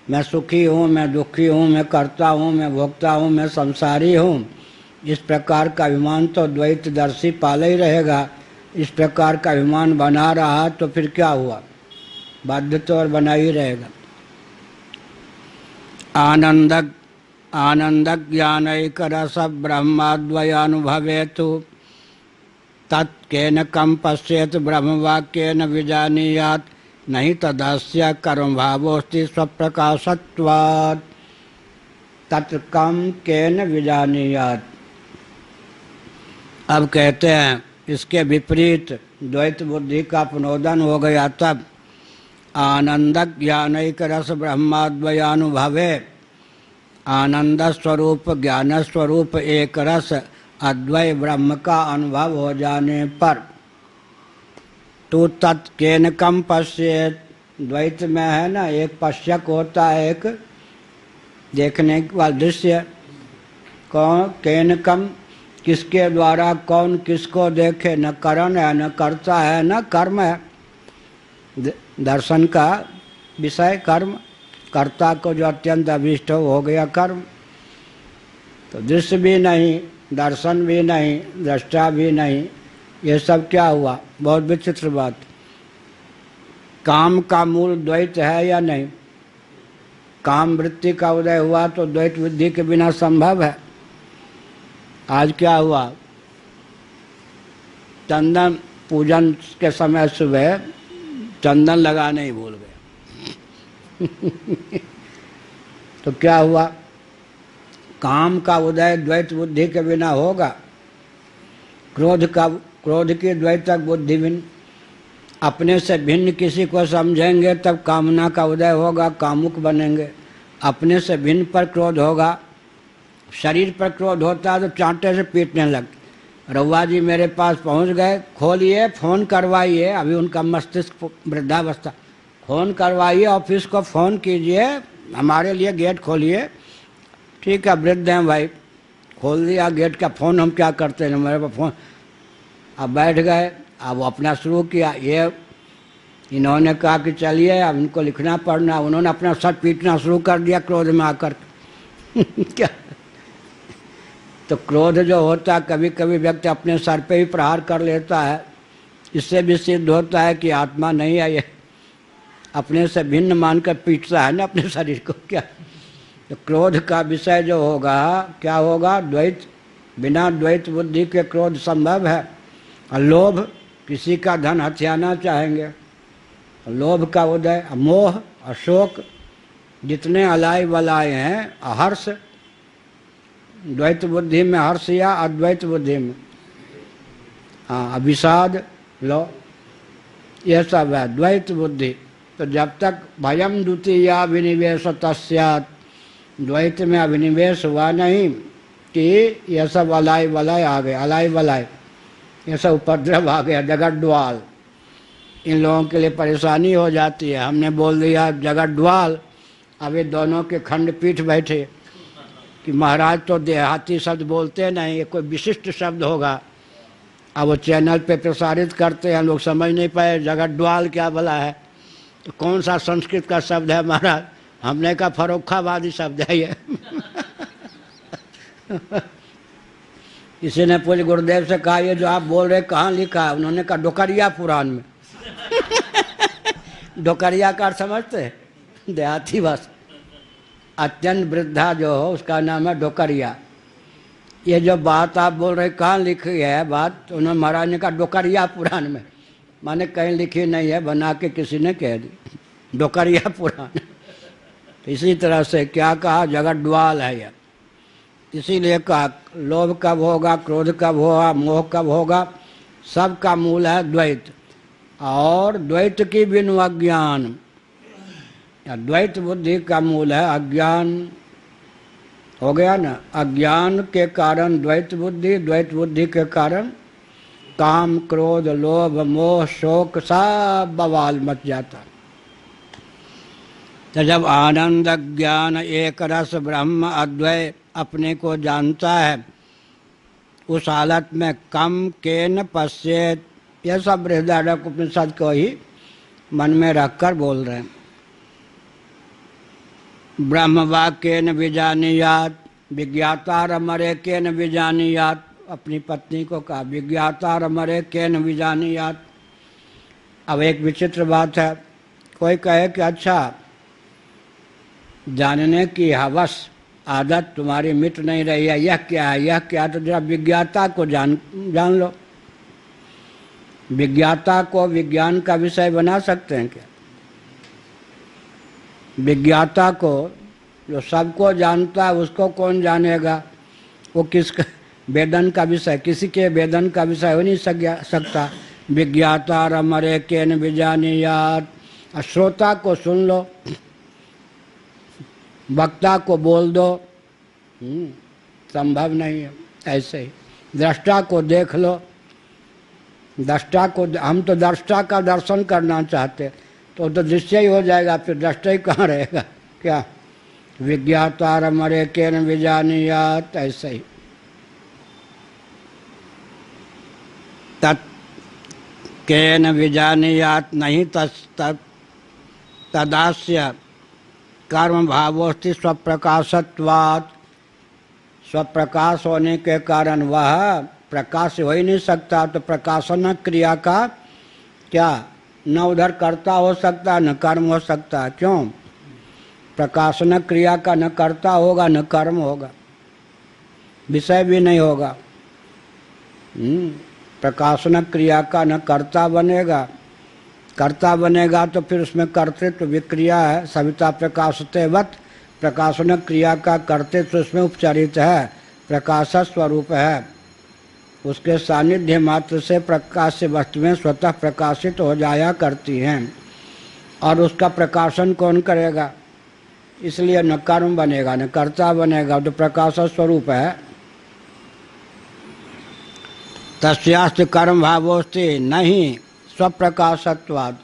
मैं सुखी हूँ मैं दुखी हूँ, मैं करता हूँ मैं भोगता हूँ, मैं संसारी हूँ, इस प्रकार का अभिमान तो द्वैतदर्शी पाले ही रहेगा। इस प्रकार का अभिमान बना रहा तो फिर क्या हुआ? बाध्य तो और बना ही रहेगा। आनंद ज्ञानैक रस ब्रह्माद्वयानुभवेतु तत्केन कम पश्येत ब्रह्मवाक्येन विजानीयात् नहीं तदस्य कर्म भावोस्ति स्वप्रकाशत्वात्। तत् कम केन विजानीयात्। अब कहते हैं इसके विपरीत द्वैत बुद्धि का पुनोदन हो गया तब आनंद ज्ञानैक रस ब्रह्माद्वयानुभवे, आनंद स्वरूप ज्ञान स्वरूप एक रस अद्वय ब्रह्म का अनुभव हो जाने पर तो तत्केन कम पश्येत। द्वैत में है ना, एक पश्यक होता है, एक देखने वाला दृश्य। कौन? केन कम, किसके द्वारा कौन किसको देखे, न करण है, न कर्ता है, न कर्म है। दर्शन का विषय कर्म, कर्ता को जो अत्यंत अभिष्ट हो गया कर्म। तो दृश्य भी नहीं, दर्शन भी नहीं, दृष्टा भी नहीं, ये सब क्या हुआ? बहुत विचित्र बात। काम का मूल द्वैत है या नहीं? काम वृत्ति का उदय हुआ तो द्वैत बुद्धि के बिना संभव है। आज क्या हुआ? चंदन पूजन के समय सुबह चंदन लगाने ही भूल गए। तो क्या हुआ? काम का उदय द्वैत बुद्धि के बिना होगा। क्रोध की द्वैतक बुद्धि भिन्न, अपने से भिन्न किसी को समझेंगे तब कामना का उदय होगा, कामुक बनेंगे। अपने से भिन्न पर क्रोध होगा। शरीर पर क्रोध होता है तो चांटे से पीटने लगते। रउआ जी मेरे पास पहुंच गए, खोलिए फ़ोन करवाइए, अभी उनका मस्तिष्क वृद्धावस्था, फ़ोन करवाइए, ऑफिस को फ़ोन कीजिए, हमारे लिए गेट खोलिए। ठीक है, वृद्ध हैं भाई, खोल दिया गेट का। फ़ोन हम क्या करते हैं, मेरे पास फ़ोन। अब बैठ गए, अब वो अपना शुरू किया। ये इन्होंने कहा कि चलिए अब इनको लिखना पढ़ना, उन्होंने अपना सर पीटना शुरू कर दिया क्रोध में आकर। क्या? तो क्रोध जो होता है, कभी कभी व्यक्ति अपने सर पे ही प्रहार कर लेता है। इससे भी सिद्ध होता है कि आत्मा नहीं है, ये अपने से भिन्न मानकर पीटता है ना अपने शरीर को। क्या? तो क्रोध का विषय जो होगा, क्या होगा? द्वैत। बिना द्वैत बुद्धि के क्रोध संभव है। और लोभ, किसी का धन हथियाना चाहेंगे, लोभ का उदय। मोह, अशोक, जितने अलाय वलाय हैं, हर्ष, द्वैत बुद्धि में हर्ष या अद्वैत बुद्धि में? हाँ, अभिषाद, लो, ये सब है द्वैत बुद्धि। तो जब तक भयम द्वितीया विनिवेश तस्यात्, द्वैत में अभिनिवेश हुआ नहीं कि यह सब अलाय वलाय आ गए, अलाय वलाय, ये सब उपद्रव आ गया, जगत द्वाल। इन लोगों के लिए परेशानी हो जाती है। हमने बोल दिया जगत द्वाल, अब ये दोनों के खंडपीठ बैठे कि महाराज तो देहाती शब्द बोलते नहीं, ये कोई विशिष्ट शब्द होगा। अब वो चैनल पे प्रसारित करते हैं, लोग समझ नहीं पाए जगत द्वाल क्या भला है, तो कौन सा संस्कृत का शब्द है महाराज? हमने कहा फरोखाबादी शब्द है ये। किसी ने पूछ गुरुदेव से कहा ये जो आप बोल रहे कहाँ लिखा है? उन्होंने कहा डोकरिया पुराण में। डोकरिया का अर्थ समझते हैं? देहाती भाषा। अत्यंत वृद्धा जो हो उसका नाम है डोकरिया। ये जो बात आप बोल रहे कहाँ लिखी है बात? तो उन्होंने महाराज ने कहा डोकरिया पुराण में। माने कहीं लिखी नहीं है, बना के किसी ने कह दी, डोकरिया पुराण। इसी तरह से क्या कहा? जगत द्वाल है यह। इसीलिए कहा लोभ कब होगा, क्रोध कब होगा, मोह कब होगा? सब का मूल है द्वैत। और द्वैत की बिनु अज्ञान, द्वैत बुद्धि का मूल है अज्ञान। हो गया ना? अज्ञान के कारण द्वैत बुद्धि, द्वैत बुद्धि के कारण काम, क्रोध, लोभ, मोह, शोक, सब बवाल मच जाता। तो जब आनंद, ज्ञान, एक रस, ब्रह्म, अद्वय अपने को जानता है, उस हालत में कम केन पश्चेत, यह सब बृहदारण्यक उपनिषद को ही मन में रखकर बोल रहे हैं। ब्रह्म वाक्येन विजानीयात्, विज्ञातार मरे केन विजानीयात्। अपनी पत्नी को कहा विज्ञातार मरे केन विजानीयात्। अब एक विचित्र बात है, कोई कहे कि अच्छा जानने की हवस, आदत तुम्हारी मिट नहीं रही है, यह क्या है, यह क्या? तो जरा विज्ञाता को जान लो। विज्ञाता को विज्ञान का विषय बना सकते हैं क्या? विज्ञाता को, जो सबको जानता है, उसको कौन जानेगा? वो किसका वेदन का विषय, किसी के वेदन का विषय हो नहीं सकता। विज्ञाता रमरे केन विजानीयात्। श्रोता को सुन लो, वक्ता को बोल दो, संभव नहीं है। ऐसे ही दृष्टा को देख लो, दृष्टा को, हम तो दृष्टा का दर्शन करना चाहते, तो दृश्य ही हो जाएगा, फिर दृष्टा ही कहाँ रहेगा? क्या? विज्ञाता रमरे केन विजानीयात्। ऐसे ही तत् केन विजानीयात् नहीं तदास्य कर्म भावोस्ति स्वप्रकाशत्वात्। स्वप्रकाश होने के कारण वह प्रकाश हो ही नहीं सकता, तो प्रकाशन क्रिया का क्या न उधर कर्ता हो सकता न कर्म हो सकता। क्यों? प्रकाशन क्रिया का न कर्ता होगा न कर्म होगा, विषय भी नहीं होगा। प्रकाशन क्रिया का न कर्ता बनेगा, कर्ता बनेगा तो फिर उसमें कर्तृत्व विक्रिया है। सविता प्रकाशते वत प्रकाशन क्रिया का कर्तृत्व उसमें उपचारित है, प्रकाश स्वरूप है। उसके सानिध्य मात्र से प्रकाश वस्तुएं स्वतः प्रकाशित हो जाया करती हैं, और उसका प्रकाशन कौन करेगा? इसलिए न कर्म बनेगा न कर्ता बनेगा, तो प्रकाश स्वरूप है। तस्यास्ति कर्म भावोस्ति नहीं स्वप्रकाशत्वाद।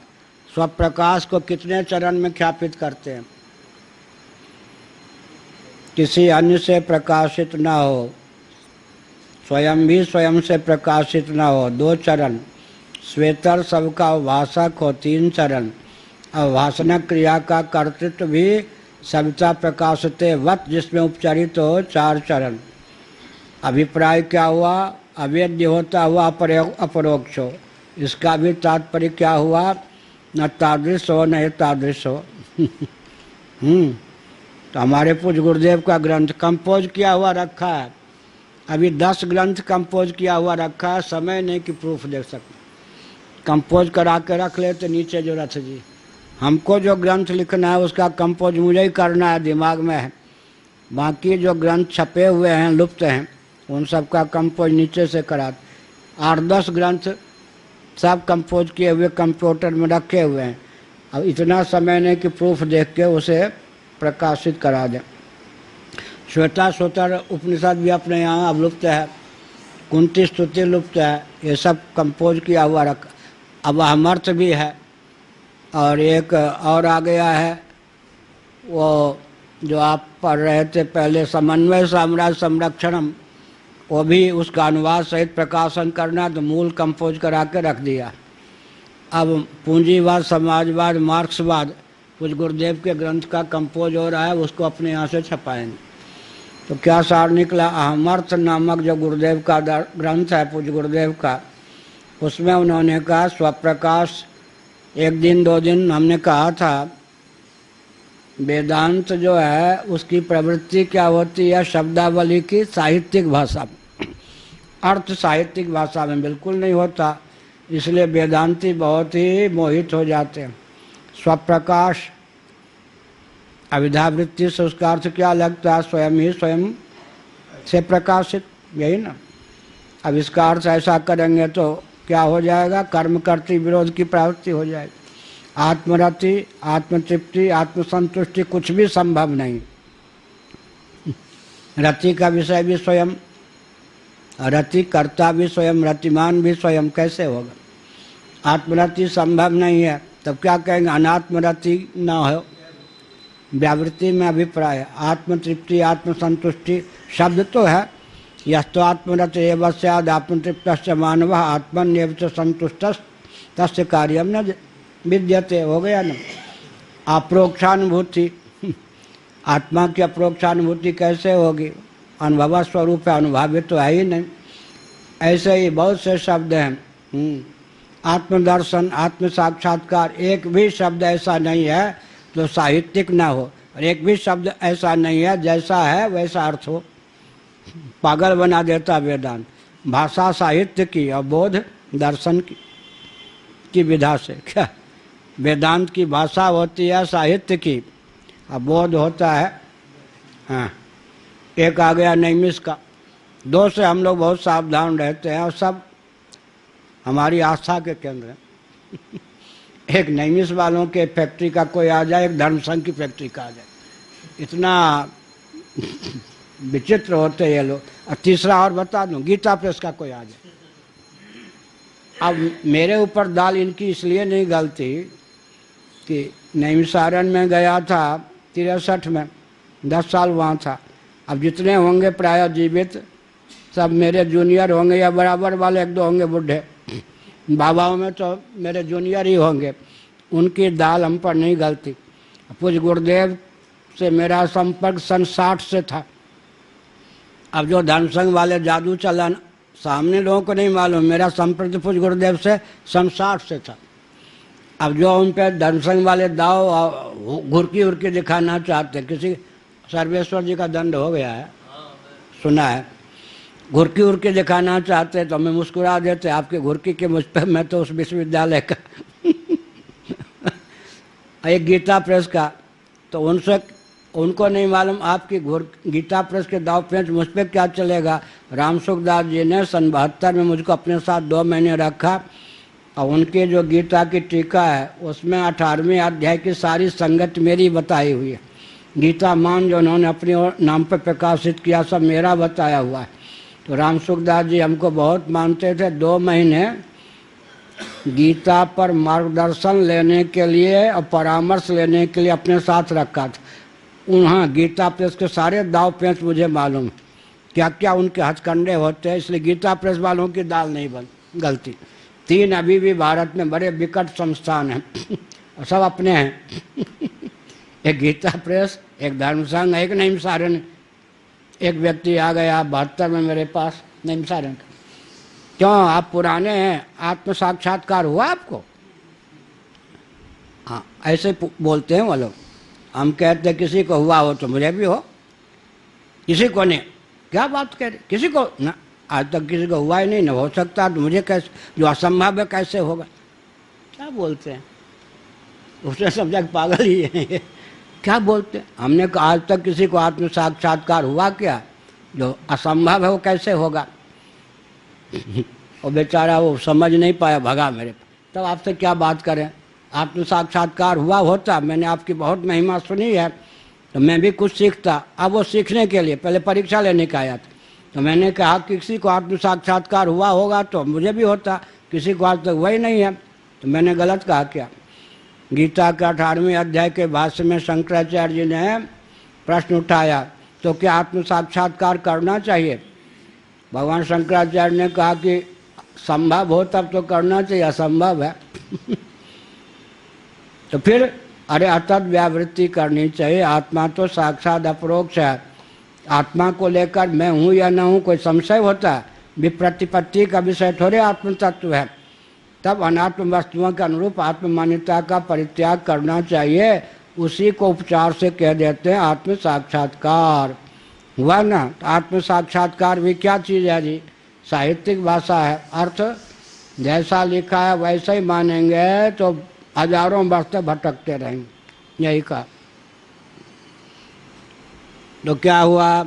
स्वप्रकाश को कितने चरण में ख्यापित करते हैं? किसी अन्य से प्रकाशित न हो, स्वयं भी स्वयं से प्रकाशित न हो, 2 चरण। श्वेतर सबका अवभाषक हो, 3 चरण। अवभाषण क्रिया का कर्तृत्व भी सविता प्रकाशते वत जिसमें उपचारित हो, 4 चरण। अभिप्राय क्या हुआ? अवेद्य होता हुआ अपरोक्ष हो। इसका भी तात्पर्य क्या हुआ? न तादृश हो न तादृश हो। तो हमारे पूज्य गुरुदेव का ग्रंथ कंपोज किया हुआ रखा है, अभी 10 ग्रंथ कंपोज किया हुआ रखा है। समय नहीं कि प्रूफ देख सकते, कंपोज करा के रख लेते नीचे जो रथ जी। हमको जो ग्रंथ लिखना है उसका कंपोज मुझे ही करना है, दिमाग में है। बाकी जो ग्रंथ छपे हुए हैं, लुप्त हैं, उन सब का कंपोज नीचे से करा। 8-10 ग्रंथ सब कंपोज किए हुए कंप्यूटर में रखे हुए हैं। अब इतना समय नहीं कि प्रूफ देख के उसे प्रकाशित करा दें। श्वेता स्वतर उपनिषद भी अपने यहाँ अब लुप्त है, कुंती स्तुति लुप्त है, ये सब कंपोज किया हुआ रखा। अब अहमर्थ भी है, और एक और आ गया है, वो जो आप पढ़ रहे थे पहले, समन्वय साम्राज्य संरक्षणम, वो भी उसका अनुवाद सहित प्रकाशन करना, तो मूल कंपोज करा के रख दिया। अब पूंजीवाद, समाजवाद, मार्क्सवाद कुछ गुरुदेव के ग्रंथ का कंपोज हो रहा है, उसको अपने यहाँ से छपाएंगे। तो क्या सार निकला? अहमर्थ नामक जो गुरुदेव का ग्रंथ है पूज्य गुरुदेव का, उसमें उन्होंने कहा स्वप्रकाश। 1 दिन 2 दिन हमने कहा था वेदांत जो है उसकी प्रवृत्ति क्या होती है? शब्दावली की साहित्यिक भाषा में, अर्थ साहित्यिक भाषा में बिल्कुल नहीं होता, इसलिए वेदांती बहुत ही मोहित हो जाते हैं। स्वप्रकाश अविधावृत्ति से उसका अर्थ क्या लगता है? स्वयं ही स्वयं से प्रकाशित, यही ना। अब इसका अर्थ ऐसा करेंगे तो क्या हो जाएगा? कर्म करती विरोध की प्रवृत्ति हो जाएगी। आत्मरति, आत्मतृप्ति, आत्मसंतुष्टि कुछ भी संभव नहीं। रति का विषय भी स्वयं, रति कर्ता भी स्वयं, रतिमान भी स्वयं, कैसे होगा? आत्मरति संभव नहीं है, तब क्या कहेंगे? अनात्मरति न हो। व्यावृत्ति में अभिप्राय है। आत्मतृप्ति, आत्मसंतुष्टि शब्द तो है, यस्तो आत्मरत एव स्याद् आत्मतृप्तश्च मानवः आत्मन्येव च संतुष्टः तस्य कार्यम न विद्यते। हो गया ना। अप्रोक्षानुभूति, आत्मा की अप्रोक्षानुभूति कैसे होगी? अनुभव स्वरूप है, अनुभवित तो है ही नहीं। ऐसे ही बहुत से शब्द हैं। आत्मदर्शन, आत्म साक्षात्कार, एक भी शब्द ऐसा नहीं है जो साहित्यिक ना हो, और एक भी शब्द ऐसा नहीं है जैसा है वैसा अर्थ हो। पागल बना देता वेदांत। भाषा साहित्य की और बोध दर्शन की विधा से। क्या वेदांत की भाषा होती है साहित्य की, और बोध होता है, हाँ, एक आ गया नैमिष का। 2 से हम लोग बहुत सावधान रहते हैं, और सब हमारी आस्था के केंद्र हैं। एक नैमिष वालों के फैक्ट्री का कोई आ जाए, एक धर्म संघ की फैक्ट्री का आ जाए, इतना विचित्र होते ये लोग। और तीसरा और बता दूं, गीता प्रेस का कोई आ जाए। अब मेरे ऊपर दाल इनकी इसलिए नहीं गलती कि नैमिषारण्य में गया था 63 में, 10 साल वहाँ था। अब जितने होंगे प्राय जीवित सब मेरे जूनियर होंगे या बराबर वाले, 1-2 होंगे बुढ़े। बाबाओं में तो मेरे जूनियर ही होंगे, उनकी दाल हम पर नहीं गलती। पूज्य गुरुदेव से मेरा संपर्क सन 60 से था। अब जो धर्मसंघ वाले जादू चला सामने लोगों को नहीं मालूम, मेरा संपर्क पूज्य गुरुदेव से सन 60 से था। अब जो उन पे धर्मसंघ वाले दाव घुरकी उर्की दिखाना चाहते, किसी सर्वेश्वर जी का दंड हो गया है, सुना है, घुरकी उर्की दिखाना चाहते तो हमें मुस्कुरा देते, आपके घुरकी के मुझ पर, मैं तो उस विश्वविद्यालय का एक गीता प्रेस का, तो उनसे उनको नहीं मालूम आपकी गीता प्रेस के दाव पेंच मुझ पर क्या चलेगा। राम सुखदास जी ने सन 72 में मुझको अपने साथ 2 महीने रखा, और उनकी जो गीता की टीका है उसमें 18वें अध्याय की सारी संगत मेरी बताई हुई है। गीता मान जो उन्होंने अपने नाम पर प्रकाशित किया सब मेरा बताया हुआ है। तो राम सुखदास जी हमको बहुत मानते थे। 2 महीने गीता पर मार्गदर्शन लेने के लिए और परामर्श लेने के लिए अपने साथ रखा था। उन्हें गीता प्रेस के सारे दाव पेंच मुझे मालूम है, क्या क्या उनके हथकंडे होते हैं, इसलिए गीता प्रेस वालों की दाल नहीं गलती। 3 अभी भी भारत में बड़े विकट संस्थान हैं और सब अपने हैं एक गीता प्रेस, एक धर्मसंघ, एक नैमिषारण्य। एक व्यक्ति आ गया 72 में मेरे पास नैमिषारण्य का, क्यों आप पुराने हैं, आत्म साक्षात्कार हुआ आपको? हाँ, ऐसे बोलते हैं वो लोग। हम कहते किसी को हुआ हो तो मुझे भी हो, किसी को नहीं। क्या बात कह रहे, किसी को ना, आज तक किसी को हुआ ही नहीं, ना हो सकता, तो मुझे कैसे, जो असंभव है कैसे होगा? क्या बोलते हैं, उसने समझा पागल ही है क्या बोलते हैं? हमने कहा आज तक किसी को आत्म साक्षात्कार हुआ क्या? जो असंभव है वो कैसे होगा? और बेचारा वो समझ नहीं पाया, भगा मेरे। तब आपसे क्या बात करें, आत्म साक्षात्कार हुआ होता, मैंने आपकी बहुत महिमा सुनी है, तो मैं भी कुछ सीखता। अब वो सीखने के लिए पहले परीक्षा लेने का आया था, तो मैंने कहा किसी को आत्म साक्षात्कार हुआ होगा तो मुझे भी होता, किसी को आज तक हुआ ही नहीं है, तो मैंने गलत कहा क्या? गीता के 18वें अध्याय के भाष्य में शंकराचार्य जी ने प्रश्न उठाया, तो क्या आत्म साक्षात्कार करना चाहिए? भगवान शंकराचार्य ने कहा कि संभव हो तब तो करना चाहिए, असंभव है तो फिर अरे अतत व्यावृत्ति करनी चाहिए। आत्मा तो साक्षात अपरोक्ष है, आत्मा को लेकर मैं हूँ या न हूँ कोई संशय होता है? विप्रतिपत्ति का विषय थोड़े आत्म तत्व है। तब अनात्म वस्तुओं के अनुरूप आत्म मान्यता का परित्याग करना चाहिए, उसी को उपचार से कह देते हैं आत्म साक्षात्कार। हुआ ना? तो आत्म साक्षात्कार भी क्या चीज़ है जी? साहित्यिक भाषा है, अर्थ जैसा लिखा है वैसे ही मानेंगे तो हजारों वर्ष तक भटकते रहेंगे। यही कहा। तो क्या हुआ?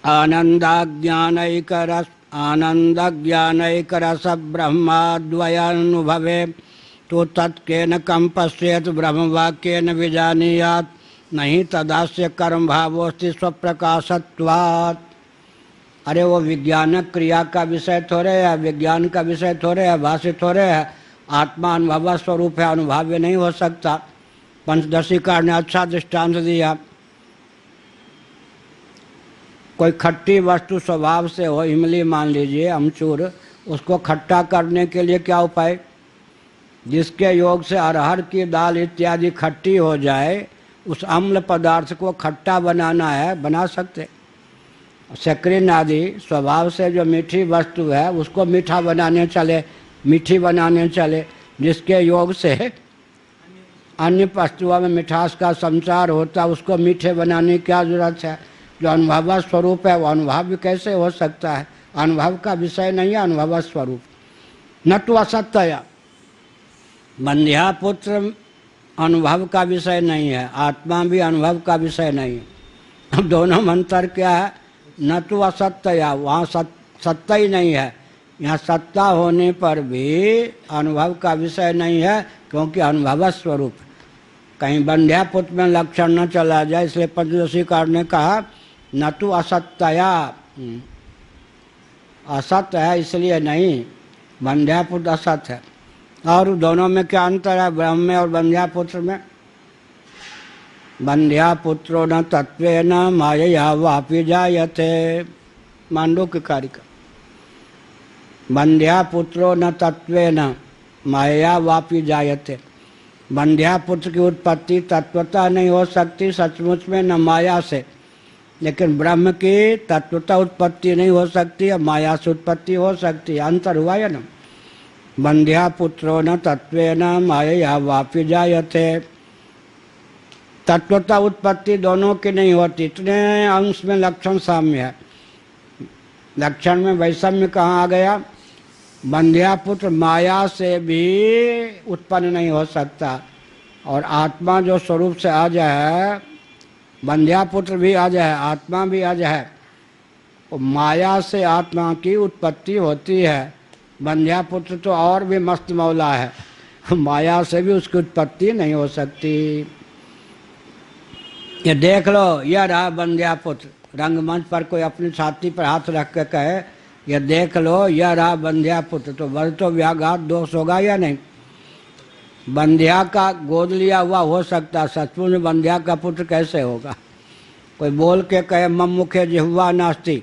आनंदाज्ञानैक रस ब्रह्माद्वयानुभवे तो तत्केन कम पश्येत ब्रह्मवाक्येन विजानीयात् नहीं तदास्य कर्म भावोस्ति स्वप्रकाशत्वात्। अरे वो विज्ञानक क्रिया का विषय थोड़े है, विज्ञान का विषय थोड़े है, भाष्य थोड़े है। आत्मा अनुभव स्वरूप है, अनुभाव्य नहीं हो सकता। पंचदशीकार ने अच्छा दृष्टांत दिया। कोई खट्टी वस्तु स्वभाव से हो, इमली मान लीजिए, अमचूर, उसको खट्टा करने के लिए क्या उपाय? जिसके योग से अरहर की दाल इत्यादि खट्टी हो जाए, उस अम्ल पदार्थ को खट्टा बनाना है, बना सकते। शक्करीन आदि स्वभाव से जो मीठी वस्तु है उसको मीठा बनाने चले, मीठी बनाने चले, जिसके योग से अन्य वस्तुओं में मिठास का संचार होता, उसको मीठे बनाने की क्या जरूरत है? जो अनुभव स्वरूप है वो अनुभव कैसे हो सकता है? अनुभव का विषय नहीं है अनुभव स्वरूप। न तो असत्य, बंध्या पुत्र अनुभव का विषय नहीं है, आत्मा भी अनुभव का विषय नहीं है। अब दोनों में अंतर क्या है? न तो असत्य, वहाँ सत्ता ही नहीं है, यहाँ सत्ता होने पर भी अनुभव का विषय नहीं है, क्योंकि अनुभव स्वरूप। कहीं बंध्या पुत्र में लक्षण न चला जाए, इसलिए पंचदशीकार ने कहा न तो असत्या, असत्य है इसलिए नहीं, बंध्या पुत्र असत है। और दोनों में क्या अंतर है, ब्रह्म में और बंध्या पुत्र में? बंध्या पुत्रो न तत्वेन मायया वापि जायते, मांडूक्य कारिका। बंध्या पुत्रो न तत्वेन माया वापी जायते। बंध्या पुत्र की उत्पत्ति तत्वता नहीं हो सकती सचमुच में, न माया से। लेकिन ब्रह्म की तत्वता उत्पत्ति नहीं हो सकती, अब माया से उत्पत्ति हो सकती है। अंतर हुआ है ना। बंध्या पुत्रो न तत्वेन माया वापी जायते। तत्वता उत्पत्ति दोनों की नहीं होती, इतने अंश में लक्षण साम्य है। लक्षण में वैषम्य कहाँ आ गया? बंध्या पुत्र माया से भी उत्पन्न नहीं हो सकता, और आत्मा जो स्वरूप से आज है, बंध्या पुत्र भी आज है, आत्मा भी आज है। माया से आत्मा की उत्पत्ति होती है। बंध्या पुत्र तो और भी मस्त मौला है, माया से भी उसकी उत्पत्ति नहीं हो सकती। ये देख लो, यह रहा बंध्या पुत्र। रंगमंच पर कोई अपनी छाती पर हाथ रख के कहे ये देख लो यह रहा बंध्या पुत्र, तो वर्ष तो व्याघात दोष होगा या नहीं? बंध्या का गोद लिया हुआ हो सकता, सचमुच में बंध्या का पुत्र कैसे होगा? कोई बोल के कहे मम मुखे जिह्वा नास्ति,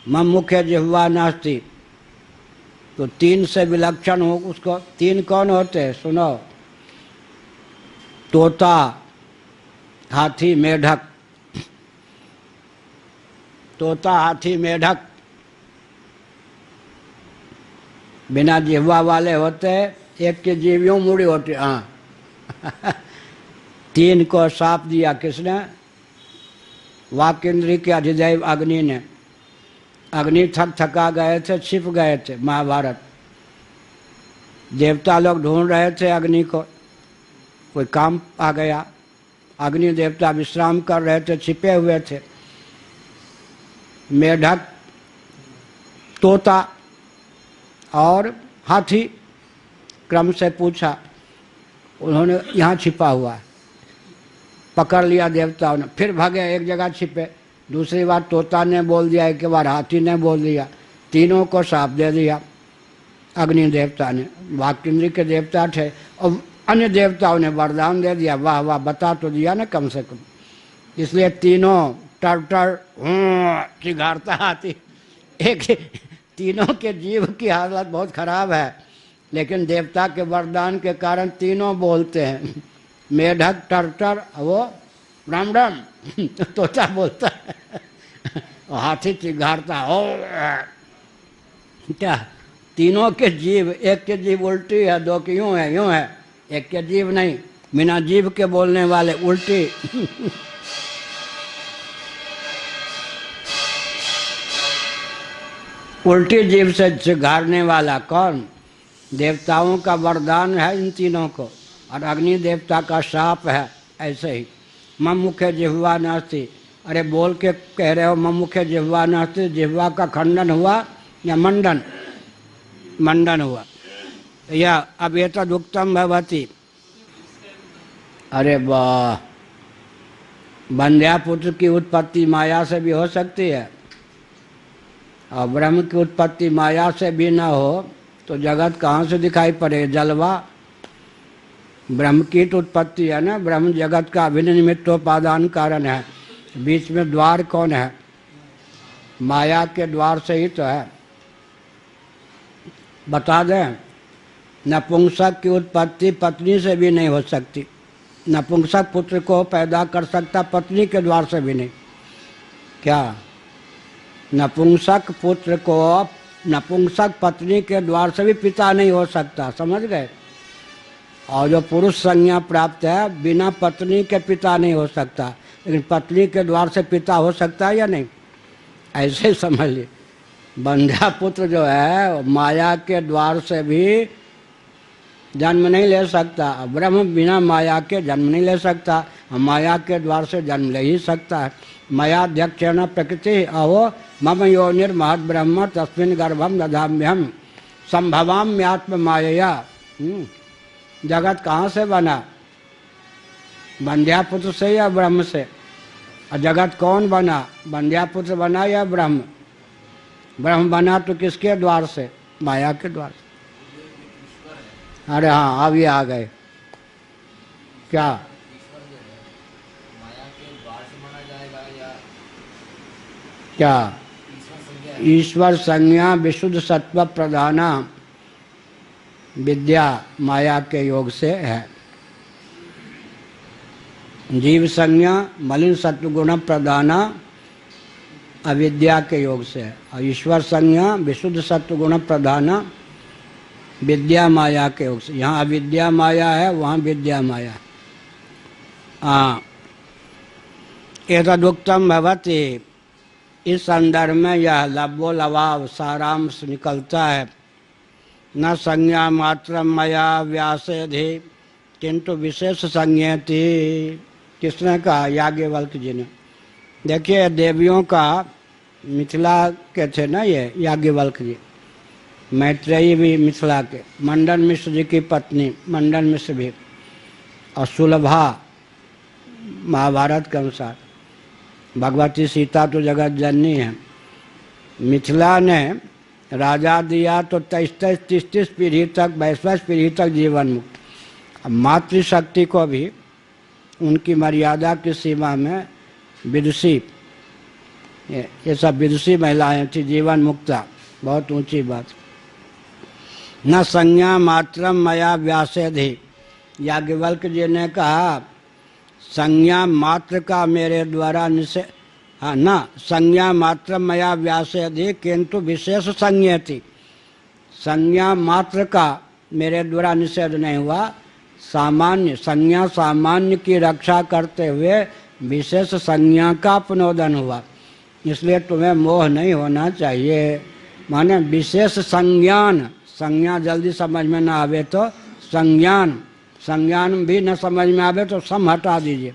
मम मुखे जिह्वा नास्ति, तो तीन से विलक्षण हो उसको। तीन कौन होते हैं सुनो? तोता, हाथी, मेढक। तोता, हाथी, मेढक बिना जिह्वा वाले होते, एक की जीभ यूं मुड़ी होती। हाँ तीन को साप दिया किसने? वाक इंद्री के अधिदैव अग्नि ने। अग्नि थक थका गए थे, छिप गए थे। महाभारत, देवता लोग ढूंढ रहे थे अग्नि को, कोई काम आ गया, अग्नि देवता विश्राम कर रहे थे, छिपे हुए थे। मेढक, तोता और हाथी क्रम से पूछा, उन्होंने यहाँ छिपा हुआ है, पकड़ लिया देवताओं ने, फिर भागे, एक जगह छिपे। दूसरी बार तोता ने बोल दिया, एक बार हाथी ने बोल दिया, तीनों को साप दे दिया अग्नि देवता ने। वाक्येंद्र के देवता थे, और अन्य देवताओं ने वरदान दे दिया। वाह वाह, बता तो दिया ना कम से कम। इसलिए तीनों टर टर चिघारता हाथी। एक तीनों के जीव की हालत बहुत खराब है, लेकिन देवता के वरदान के कारण तीनों बोलते हैं। मेढक टर टर, वो राम राम तोता बोलता है, और हाथी चिघारता हो। क्या तीनों के जीव, एक के जीव उल्टी है, दो की यूं है, यूं है, एक के जीव नहीं, बिना जीव के बोलने वाले उल्टी। उल्टी जीव से चिघारने वाला कौन? देवताओं का वरदान है इन तीनों को, और अग्नि देवता का शाप है। ऐसे ही मम मुखे जिह्वा नास्ति, अरे बोल के कह रहे हो मम मुखे जिह्वा नास्ति, जिह्वा का खंडन हुआ या मंडन? मंडन हुआ। या अब ये तो दुक्तम भवती। अरे वाह, बंध्या पुत्र की उत्पत्ति माया से भी हो सकती है, और ब्रह्म की उत्पत्ति माया से भी न हो तो जगत कहाँ से दिखाई पड़े? जलवा। ब्रह्म की तो उत्पत्ति है ना, ब्रह्म जगत का अभिन्न निमित्तोपादान कारण है। बीच में द्वार कौन है? माया के द्वार से ही तो है। बता दें, नपुंसक की उत्पत्ति पत्नी से भी नहीं हो सकती। नपुंसक पुत्र को पैदा कर सकता पत्नी के द्वार से भी नहीं। क्या? नपुंसक पुत्र को नपुंसक पत्नी के द्वार से भी पिता नहीं हो सकता, समझ गए? और जो पुरुष संज्ञा प्राप्त है बिना पत्नी के पिता नहीं हो सकता, लेकिन पत्नी के द्वार से पिता हो सकता है या नहीं? ऐसे समझ लीजिए, बंध्या पुत्र जो है माया के द्वार से भी जन्म नहीं ले सकता। ब्रह्म बिना माया के जन्म नहीं ले सकता, माया के द्वार से जन्म ले ही सकता है। मयाध्यक्षेण प्रकृति अहो मम योनिर्महद् ब्रह्म तस्मिन् गर्भम दधाम्यहम् संभवाम्यात्म मायया। जगत कहाँ से बना? बंध्या पुत्र से या ब्रह्म से? और जगत कौन बना? बंध्या पुत्र बना या ब्रह्म? ब्रह्म बना तो किसके द्वार से? माया के द्वार से। अरे हाँ, अब ये आ गए। क्या? क्या? ईश्वर संज्ञा विशुद्ध सत्व प्रधाना विद्या माया के योग से है। जीव संज्ञा मलिन सत्व गुण प्रधाना अविद्या के योग से है। और ईश्वर संज्ञा विशुद्ध सत्व गुण प्रधाना विद्या माया के योग से। यहाँ अविद्या माया है, वहाँ विद्या माया। हाँ, एतदुक्तम भवति, इस संदर्भ में यह लब्बो लवाव सारांश निकलता है। न संज्ञा मात्र मया व्यासेधि किंतु विशेष संज्ञेति। किसने कहा? याज्ञवल्क्य जी ने। देखिए, देवियों का मिथिला के थे ना ये याज्ञवल्क्य जी। मैत्रेयी भी मिथिला के, मंडन मिश्र जी की पत्नी मंडन मिश्र भी, और सुलभा महाभारत के अनुसार। भगवती सीता तो जगत जननी है। मिथिला ने राजा दिया तो 23-30 पीढ़ी तक, 22 पीढ़ी तक जीवन मुक्त। अब मातृशक्ति को भी उनकी मर्यादा की सीमा में विदुषी, ये सब विदुषी महिलाएं थी, जीवन मुक्ता, बहुत ऊंची बात। न संज्ञा मात्रम मया व्यासेधि, याज्ञवल्क्य जी ने कहा संज्ञा मात्र का मेरे द्वारा निषेध, हाँ न संज्ञा मात्र मया व्यासेधि किंतु विशेष संज्ञेति। संज्ञा मात्र का मेरे द्वारा निषेध नहीं हुआ, सामान्य संज्ञा सामान्य की रक्षा करते हुए विशेष संज्ञा का अपनोदन हुआ। इसलिए तुम्हें मोह नहीं होना चाहिए। माने विशेष संज्ञान, संज्ञा जल्दी समझ में ना आवे तो संज्ञान, संज्ञान भी न समझ में आवे तो सम हटा दीजिए।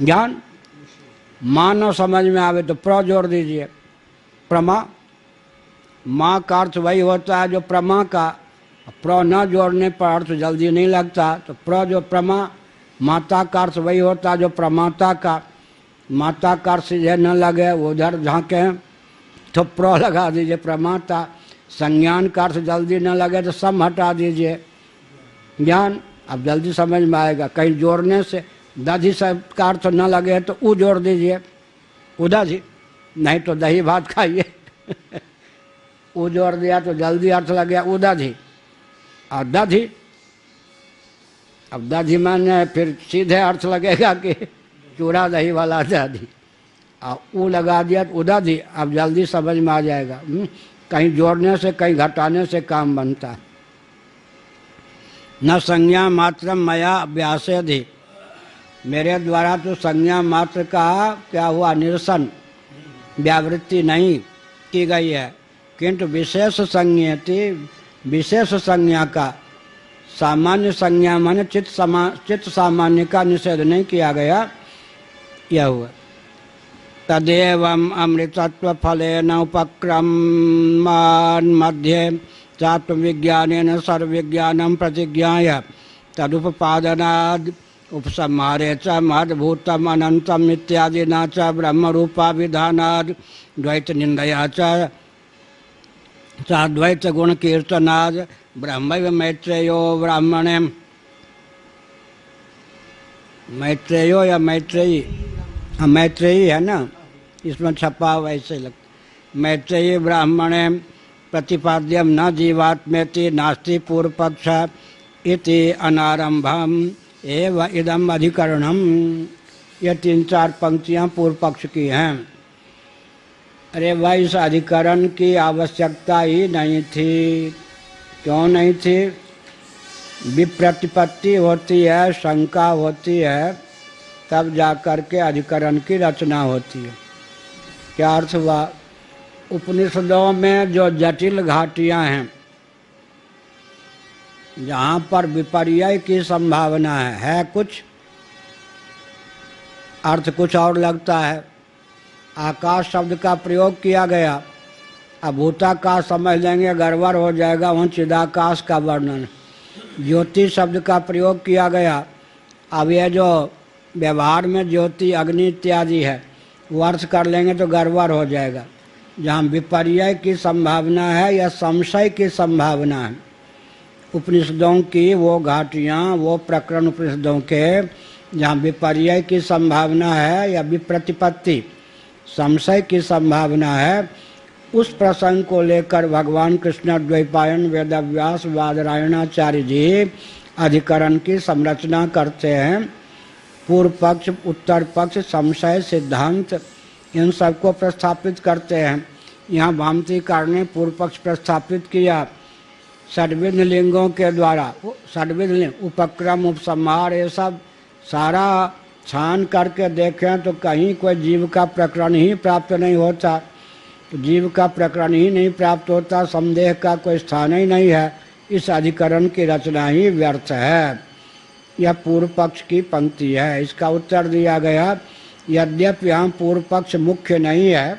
ज्ञान माँ न समझ में आवे तो प्र जोड़ दीजिए। प्रमा, माँ का अर्थ वही होता है जो प्रमा का, प्र न जोड़ने पर अर्थ जल्दी नहीं लगता। तो प्र जो प्रमा, माता का अर्थ वही होता है जो प्रमाता का। माता का अर्थ सीधे न लगे, उधर झांके तो प्र लगा दीजिए, प्रमाता। संज्ञान का अर्थ जल्दी न लगे तो सम हटा दीजिए। ज्ञान अब जल्दी समझ में आएगा। कहीं जोड़ने से दधी से का अर्थ न लगे तो ऊ जोड़ दीजिए, उदधि, नहीं तो दही भात खाइए। ऊ जोड़ दिया तो जल्दी अर्थ लग गया उदधि। और दधी, अब दधी माने फिर सीधे अर्थ लगेगा कि चूड़ा दही वाला दधी। और ऊ लगा दिया तो उदधि, अब जल्दी समझ में आ जाएगा। कहीं जोड़ने से कहीं घटाने से काम बनता है। न संज्ञा मात्र मया व्यासेधि, मेरे द्वारा तो संज्ञा मात्र का क्या हुआ? निरसन, व्यावृत्ति नहीं की गई है। किंतु विशेष संज्ञेति, विशेष संज्ञा का, सामान्य संज्ञा माने चित्त सामान्य का निषेध नहीं किया गया। यह हुआ तदेवं अमृतत्व फलेन उपक्रमान मध्ये चात्म विज्ञानेन सर्वविज्ञानं प्रतिज्ञाय तदुपपादनाद उपसंहारे च महद्भूतम अनंतम इत्यादिना च ब्रह्मरूपाभिधानाद द्वैत निंदया च द्वैत गुण कीर्तनाद ब्रह्मैव मैत्रेयो ब्राह्मणे, मैत्रेयो या मैत्रेयी, मैत्रेयी है ना, इसमें छपा वैसे लगता। मैत्रेयी ब्राह्मणे प्रतिपाद्यम न जीवात्मेति नास्ति पूर्व पक्ष इति अनारंभम एव इदम अधिकरणम। ये 3-4 पंक्तियां पूर्व पक्ष की हैं। अरे भाई, इस अधिकरण की आवश्यकता ही नहीं थी। क्यों नहीं थी? विप्रतिपत्ति होती है, शंका होती है, तब जाकर के अधिकरण की रचना होती है। क्या अर्थ हुआ? उपनिषदों में जो जटिल घाटियां हैं, जहाँ पर विपर्यय की संभावना है कुछ, अर्थ कुछ और लगता है। आकाश शब्द का प्रयोग किया गया, अब भूताकाश समझ लेंगे गड़बड़ हो जाएगा, वहाँ चिदाकाश का वर्णन। ज्योति शब्द का प्रयोग किया गया, अब यह जो व्यवहार में ज्योति अग्नि इत्यादि है वो अर्थ कर लेंगे तो गड़बड़ हो जाएगा। जहाँ विपर्यय की संभावना है या संशय की संभावना है, उपनिषदों की वो घाटियाँ, वो प्रकरण उपनिषदों के जहाँ विपर्यय की संभावना है या विप्रतिपत्ति, संशय की संभावना है, उस प्रसंग को लेकर भगवान कृष्ण द्वैपायन वेदव्यास बादरायणाचार्य जी अधिकरण की संरचना करते हैं। पूर्व पक्ष, उत्तर पक्ष, संशय, सिद्धांत, इन सबको प्रस्थापित करते हैं। यहाँ भामतीकार ने पूर्व पक्ष प्रस्थापित किया षड्विध लिंगों के द्वारा। षड्विध लिंग, उपक्रम, उपसंहार, ये सब सारा छान करके देखें तो कहीं कोई जीव का प्रकरण ही प्राप्त नहीं होता। जीव का प्रकरण ही नहीं प्राप्त होता, संदेह का कोई स्थान ही नहीं है। इस अधिकरण की रचना ही व्यर्थ है। यह पूर्व पक्ष की पंक्ति है। इसका उत्तर दिया गया, यद्यपि यहाँ पूर्व पक्ष मुख्य नहीं है,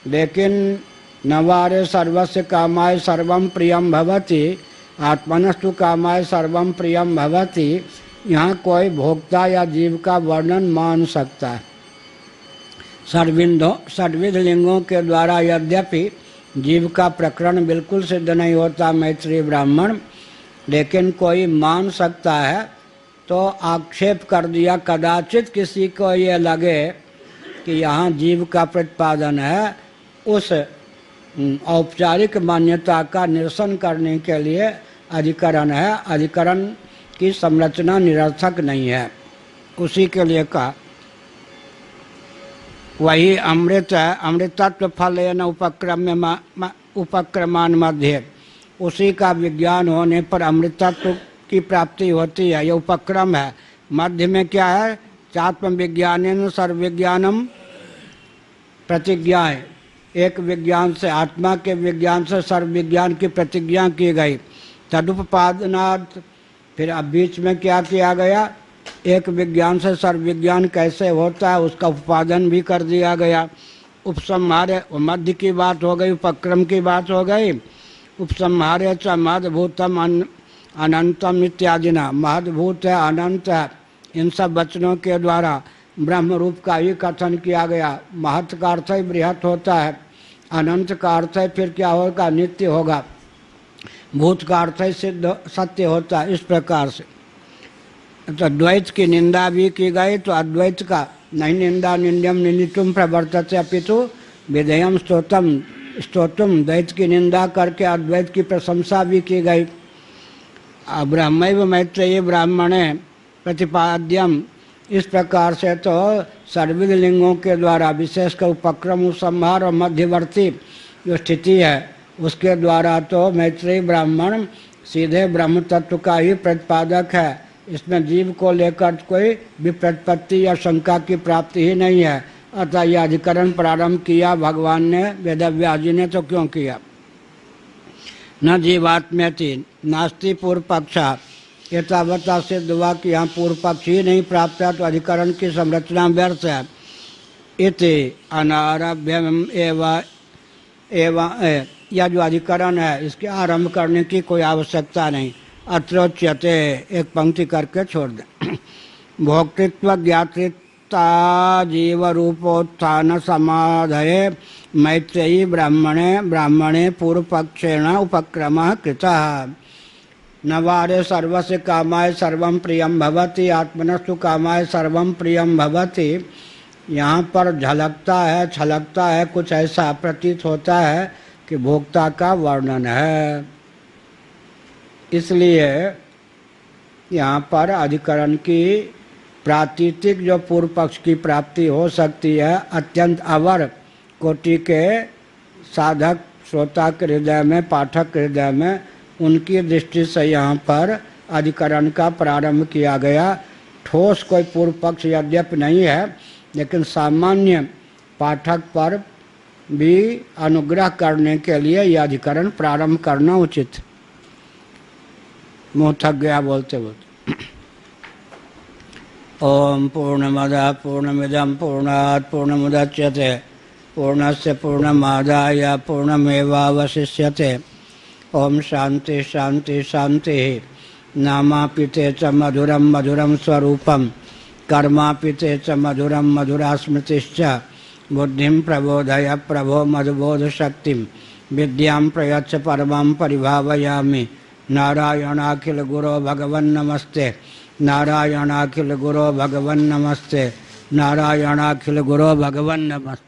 लेकिन नवारे सर्वस्य कामाय सर्वम प्रियम भवति, आत्मनस्तु कामाय सर्वम प्रियम भवति। यहाँ कोई भोक्ता या जीव का वर्णन मान सकता है। षड्विध लिंगों के द्वारा यद्यपि जीव का प्रकरण बिल्कुल सिद्ध नहीं होता मैत्रेय ब्राह्मण, लेकिन कोई मान सकता है। तो आक्षेप कर दिया, कदाचित किसी को ये लगे कि यहाँ जीव का प्रतिपादन है, उस औपचारिक मान्यता का निरसन करने के लिए अधिकरण है। अधिकरण की संरचना निरर्थक नहीं है, उसी के लिए कहा। वही अमृत है, अमृतत्व फलेन उपक्रमान मध्य, उसी का विज्ञान होने पर अमृतत्व की प्राप्ति होती है। ये उपक्रम है। मध्य में क्या है, चात्म विज्ञान सर्वविज्ञानम प्रतिज्ञा है। एक विज्ञान से, आत्मा के विज्ञान से सर्व विज्ञान की प्रतिज्ञा की गई। तदुपपादनात्, फिर अब बीच में क्या किया गया, एक विज्ञान से सर्व विज्ञान कैसे होता है उसका उपादन भी कर दिया गया। उपसंहार, मध्य की बात हो गई, उपक्रम की बात हो गई। उपसंहार च महद्भूतम अनंतम इत्यादि ना, महद्भूत है, अनंत है, इन सब वचनों के द्वारा ब्रह्म रूप का ही कथन किया गया। महत् का अर्थ ही बृहत होता है, अनंत का अर्थ है फिर क्या होगा, नित्य होगा। भूत का अर्थ है सिद्ध सत्य होता है। इस प्रकार से तो द्वैत की निंदा भी की गई, तो अद्वैत का नहीं निंदा, निंद्यम निंदितुम प्रवर्तते अपितु विधेयम स्तोत्रम, द्वैत की निंदा करके अद्वैत की प्रशंसा भी की गई। ब्रह्मैव मैत्रेयी ब्राह्मणे प्रतिपाद्यम, इस प्रकार से तो सर्वविध लिंगों के द्वारा विशेषकर उपक्रम, उपसंहार और मध्यवर्ती जो स्थिति है उसके द्वारा तो मैत्रेयी ब्राह्मण सीधे ब्रह्म तत्व का ही प्रतिपादक है। इसमें जीव को लेकर कोई विप्रतिपत्ति या शंका की प्राप्ति ही नहीं है। अतः यह अधिकरण प्रारंभ किया भगवान ने, वेदव्यास जी ने तो क्यों किया। न जीवात्म्यति नास्ति पूर्व पक्षा, एतावता सिद्ध हुआ कि यहाँ पूर्व पक्ष ही नहीं प्राप्त है, तो अधिकरण की संरचना व्यर्थ है। इति अनारभ्यम एवं यह जो अधिकरण है इसके आरंभ करने की कोई आवश्यकता नहीं। अत्रोच्यते, एक पंक्ति करके छोड़ दें। भोक्तृत्व ज्ञातृता जीव रूपोत्थान समाधये मैत्रेयी ब्राह्मणे पूर्व पक्षेण उपक्रमः कृतः। नवारे सर्वस्य कामाय सर्वं प्रियं भवति, आत्मनस्तु कामाय सर्वं प्रियं भवति। यहाँ पर झलकता है, छलकता है, कुछ ऐसा प्रतीत होता है कि भोक्ता का वर्णन है। इसलिए यहाँ पर अधिकरण की प्रातीतिक जो पूर्व पक्ष की प्राप्ति हो सकती है, अत्यंत अवर कोटि के साधक श्रोता के हृदय में, पाठक के हृदय में, उनकी दृष्टि से यहाँ पर अधिकरण का प्रारंभ किया गया। ठोस कोई पूर्व पक्ष यद्यपि नहीं है, लेकिन सामान्य पाठक पर भी अनुग्रह करने के लिए यह अधिकरण प्रारंभ करना उचित। मुँह थक गया बोलते बोलते। ओम पूर्णमदः पूर्णमिदं पूर्णात् पूर्णमुदच्यते पूर्णस्य पूर्णमादाय पूर्णमेवावशिष्यते। ओम शांति शांति शांति। नामापिते च मधुरं मधुरं स्वरूपं, कर्मापिते च मधुरं मधुरा स्मृतिश्च। बुद्धिं प्रबोधय प्रभो मदबोध शक्तिं, विद्यां प्रयच्छ परमां परिभावयामि। नारायणाखिल गुरो भगवन् नमस्ते, नारायणाखिल गुरो भगवन् नमस्ते, नारायणाखिल गुरो भगवन् नमस्ते।